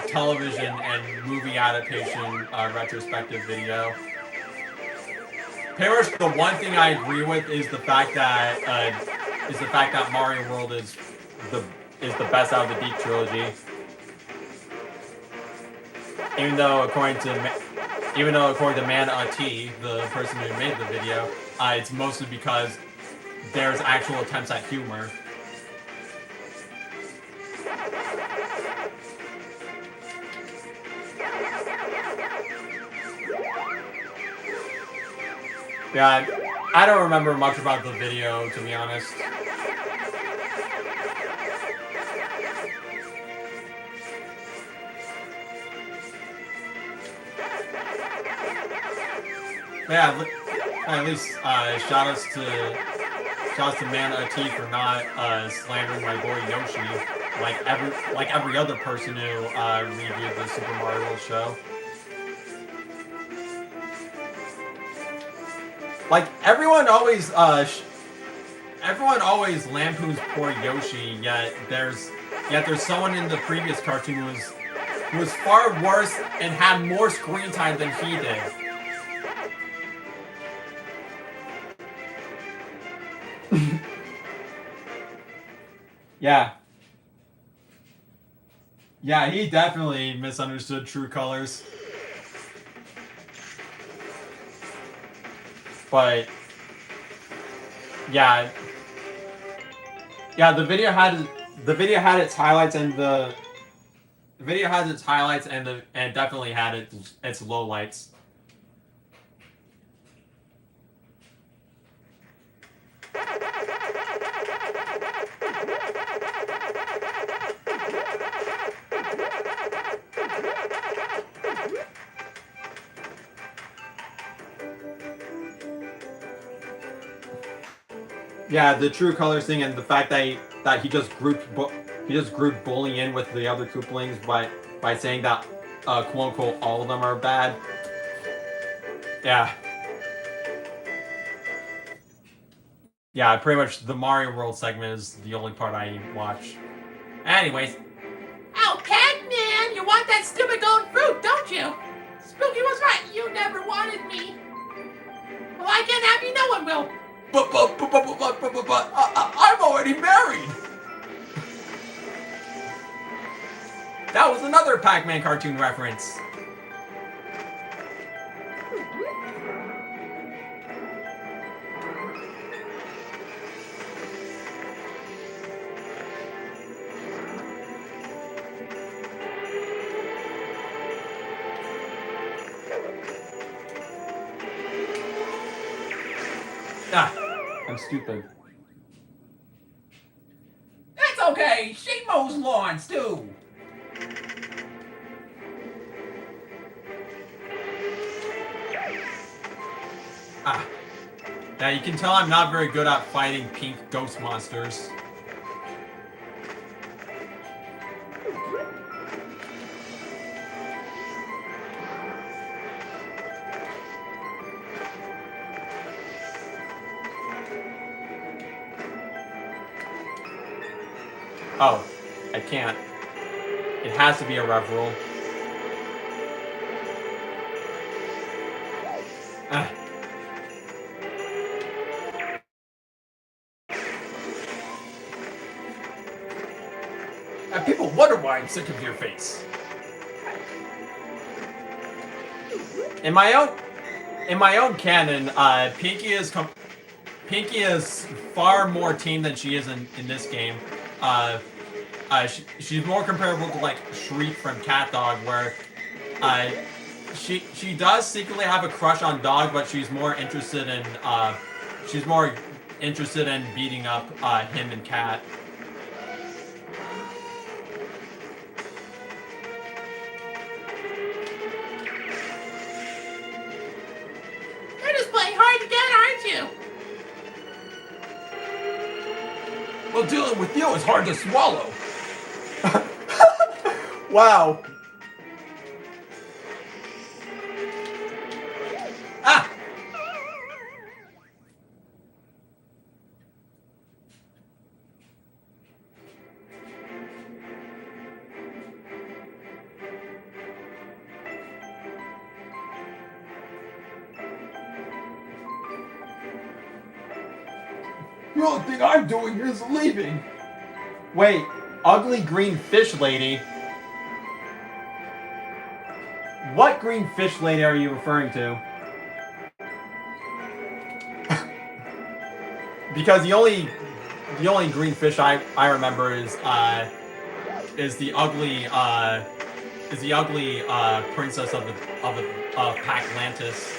television and movie adaptation retrospective video. Pretty much the one thing I agree with is the fact that Mario World is the best out of the Deep trilogy. Even though according to Man T, the person who made the video, it's mostly because there's actual attempts at humor. Yeah, I don't remember much about the video, to be honest. Yeah, at least shout-outs to Man T for not slandering my boy Yoshi, like every other person who reviewed the Super Mario World show. Like everyone always lampoons poor Yoshi, yet there's someone in the previous cartoon who was far worse and had more screen time than he did. Yeah. Yeah, he definitely misunderstood True Colors. But yeah, the video had its highlights and and definitely had its lowlights. Yeah, the True Colors thing and the fact that he just grouped Bully in with the other Koopalings by saying that quote unquote all of them are bad. Yeah. Yeah, pretty much the Mario World segment is the only part I watch. Anyways. Oh, Pac-Man, you want that stupid golden fruit, don't you? Spooky was right, you never wanted me. Well, I can't have you, no one will. But I'm already married. That was another Pac-Man cartoon reference. Ah, I'm stupid. That's okay. She mows lawns too. Ah. Yeah, you can tell I'm not very good at fighting pink ghost monsters. Oh, I can't. It has to be a rev roll. Ah. And people wonder why I'm sick of your face. In my own canon, Pinky is far more team than she is in this game. She's more comparable to like Shriek from Cat Dog, where she does secretly have a crush on Dog, but she's more interested in beating up him and Cat. You're just playing hard to get, aren't you? Well, dealing with you is hard to swallow. Wow. Ah! The only thing I'm doing is leaving. Wait, ugly green fish lady? What green fish lady are you referring to? Because the only green fish I remember is the ugly princess of Pac-Lantis.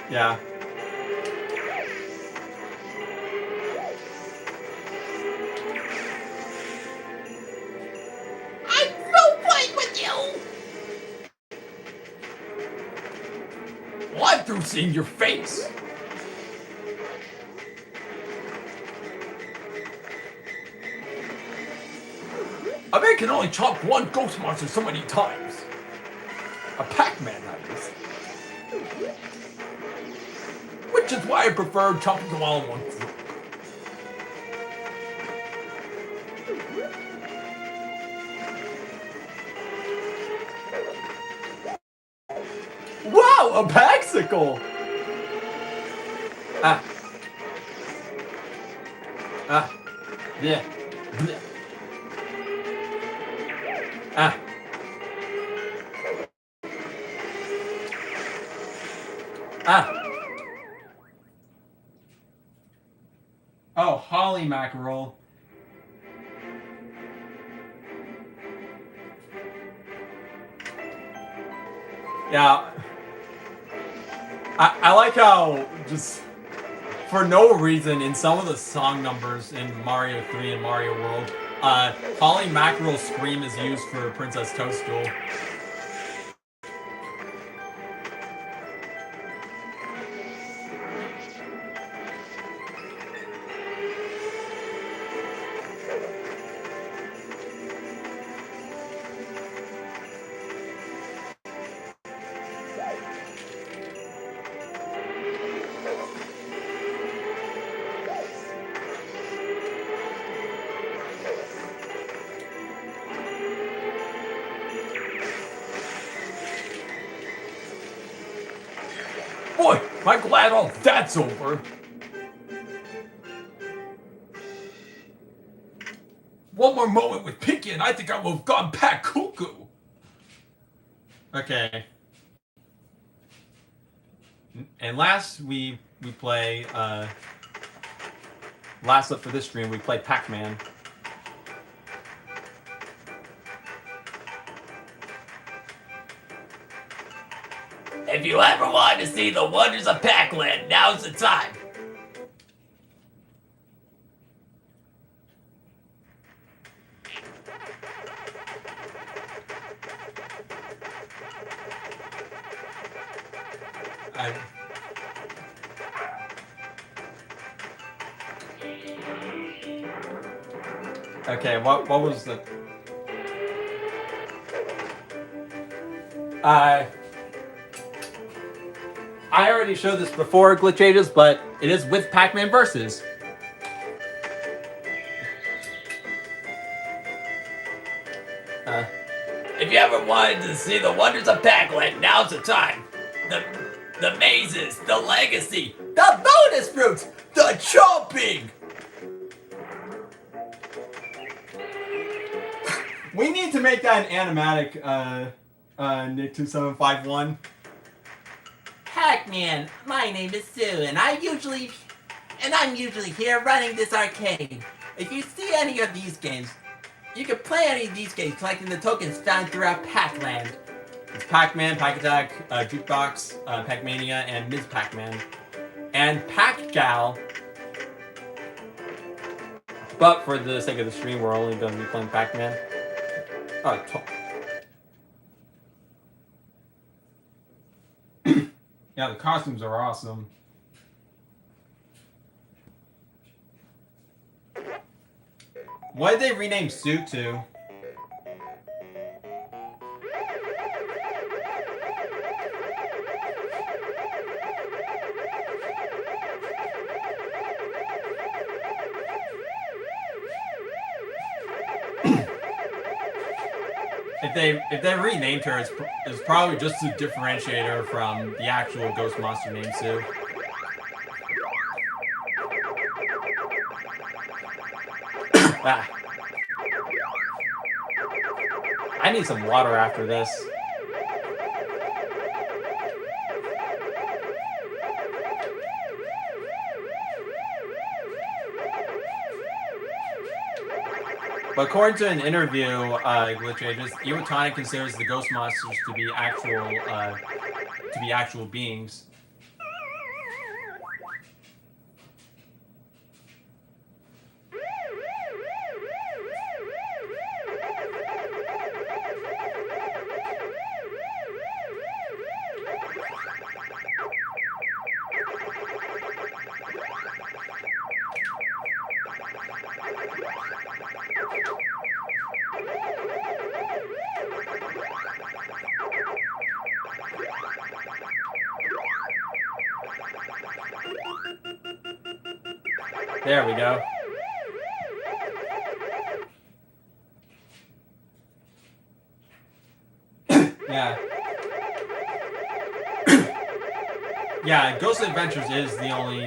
Yeah. I'm so playing with you! Well, I'm through seeing your face. A man can only chop one ghost monster so many times. A Pac-Man, that is. Which is why I prefer chopping them all in one group. Wow, a Paxicle! Ah. Ah. Yeah. Bleh. Ah. Ah. Oh, holly mackerel. Yeah. I like how just for no reason in some of the song numbers in Mario 3 and Mario World, Holly Mackerel's scream is used for Princess Toadstool. Boy, I'm glad all that's over. One more moment with Pinky and I think I will have gone Pac cuckoo. Okay. And last we play last up for this stream we play Pac-Man. If you ever want to see the wonders of Pac-Land, now's the time. Okay, what was the I already showed this before, Glitch Ages, but it is with Pac-Man Versus. If you ever wanted to see the wonders of Pac-Land, now's the time. The mazes, the legacy, the bonus fruits, the chomping. We need to make that an animatic, Nick2751. Pac-Man, my name is Sue, and I'm usually here running this arcade. If you see any of these games, you can play any of these games collecting the tokens found throughout Pac-Land. It's Pac-Man, Pac-Attack, Jukebox, Pac-Mania, and Ms. Pac-Man. And Pac-Gal. But for the sake of the stream, we're only going to be playing Pac-Man. Yeah, the costumes are awesome. What did they rename Sue to? If they renamed her, it's probably just to differentiate her from the actual ghost monster named Sue. Ah. I need some water after this. But according to an interview, Glitch Ages, Iwatani considers the ghost monsters to be actual beings. There we go. Yeah. Yeah, Ghost Adventures is the only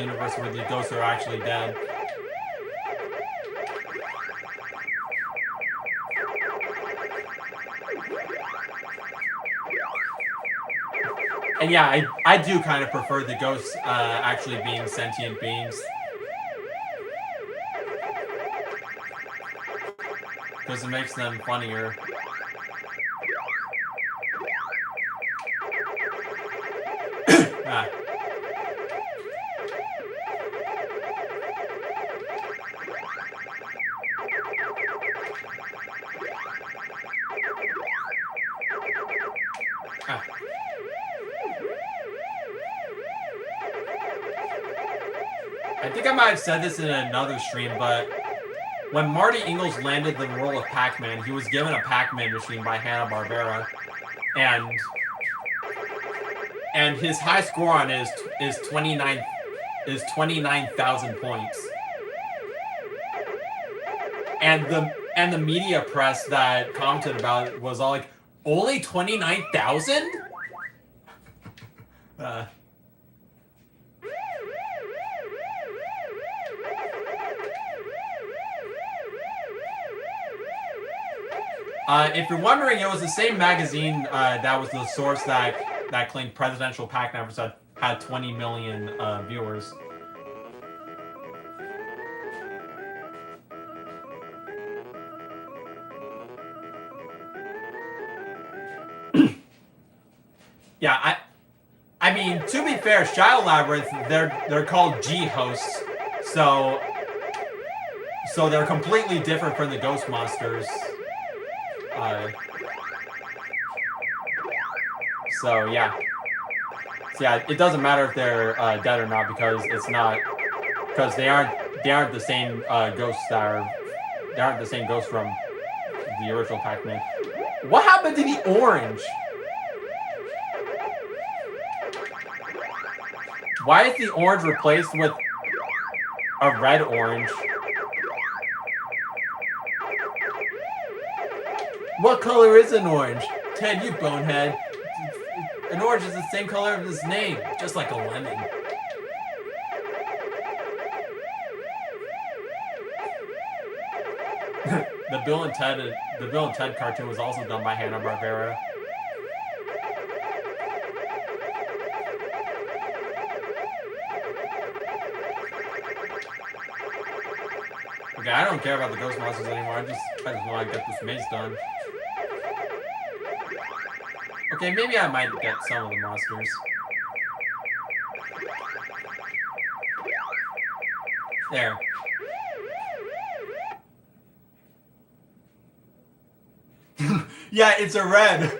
universe where the ghosts are actually dead. And yeah, I do kind of prefer the ghosts actually being sentient beings. Because it makes them funnier. Ah. Ah. I think I might have said this in another stream, but when Marty Ingalls landed the role of Pac-Man, he was given a Pac-Man machine by Hanna-Barbera, and his high score on it is 29,000 points. And the media press that commented about it was all like, only 29,000? If you're wondering, it was the same magazine that was the source that claimed Presidential Pac-Nappers had 20 million viewers. Yeah, I mean, to be fair, Shadow Labyrinth, they're called G-hosts, so they're completely different from the ghost monsters. So yeah, it doesn't matter if they're dead or not because they aren't the same ghosts they aren't the same ghosts from the original Pac-Man. What happened to the orange? Why is the orange replaced with a red orange? What color is an orange? Ted, you bonehead. An orange is the same color as its name, just like a lemon. The Bill and Ted cartoon was also done by Hanna-Barbera. Okay, I don't care about the ghost monsters anymore. I just want to get this maze done. Okay, maybe I might get some of the monsters. There. Yeah, it's a red.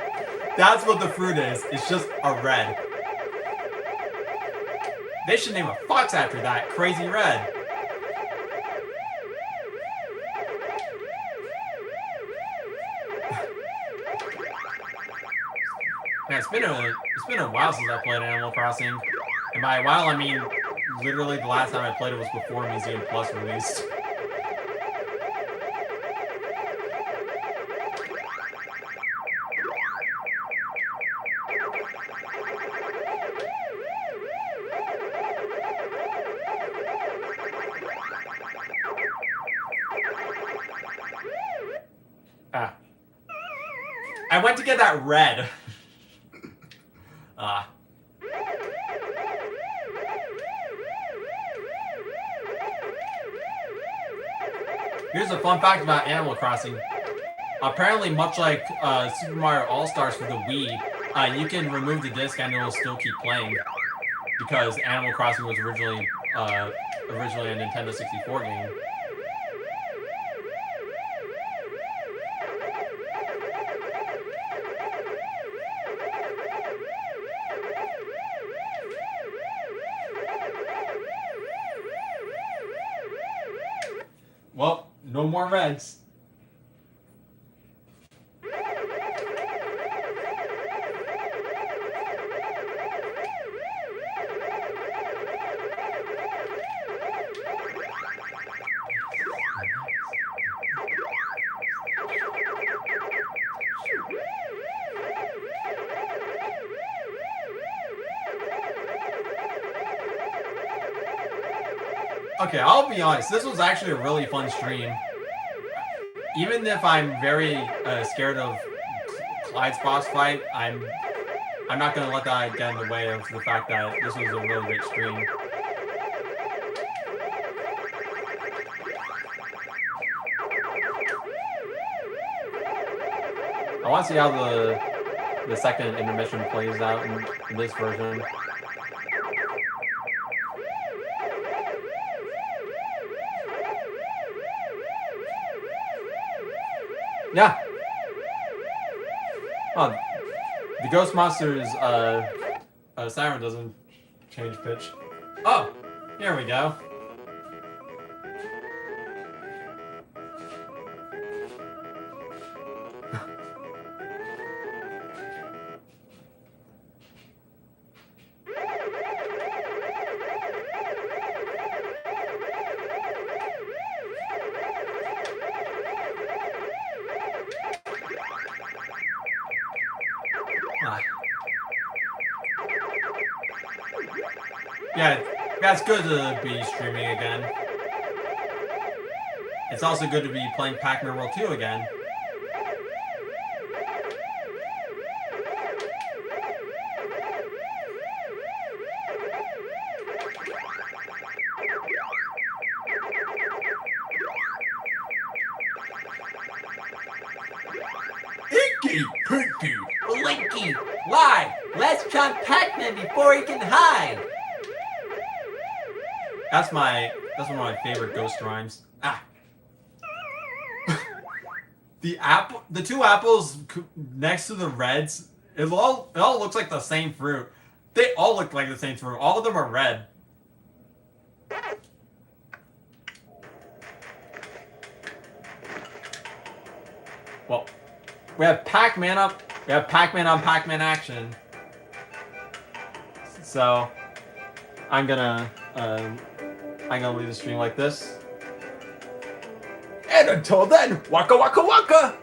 That's what the fruit is. It's just a red. They should name a fox after that. Crazy Red. Man, it's been a while since I played Animal Crossing. And by a while, I mean literally the last time I played it was before Museum Plus released. Ah. I went to get that red. Ah. Here's a fun fact about Animal Crossing. Apparently, much like Super Mario All-Stars for the Wii, you can remove the disc and it will still keep playing. Because Animal Crossing was originally a Nintendo 64 game. Well, no more reds. Okay, I'll be honest, this was actually a really fun stream. Even if I'm very scared of Clyde's boss fight, I'm not gonna let that get in the way of the fact that this was a really great stream. I want to see how the second intermission plays out in this version. Yeah. Oh, the Ghost Monster's siren doesn't change pitch. Oh, here we go. Yeah, it's good to be streaming again. It's also good to be playing Pac-Man World 2 again. Inky, Pinky, Blinky, live! Let's chomp Pac-Man before he can hide! That's one of my favorite ghost rhymes. Ah. The two apples next to the reds, it all looks like the same fruit. They all look like the same fruit. All of them are red. Well, we have Pac-Man on Pac-Man action. So I'm gonna leave the stream like this. and until then, waka waka waka!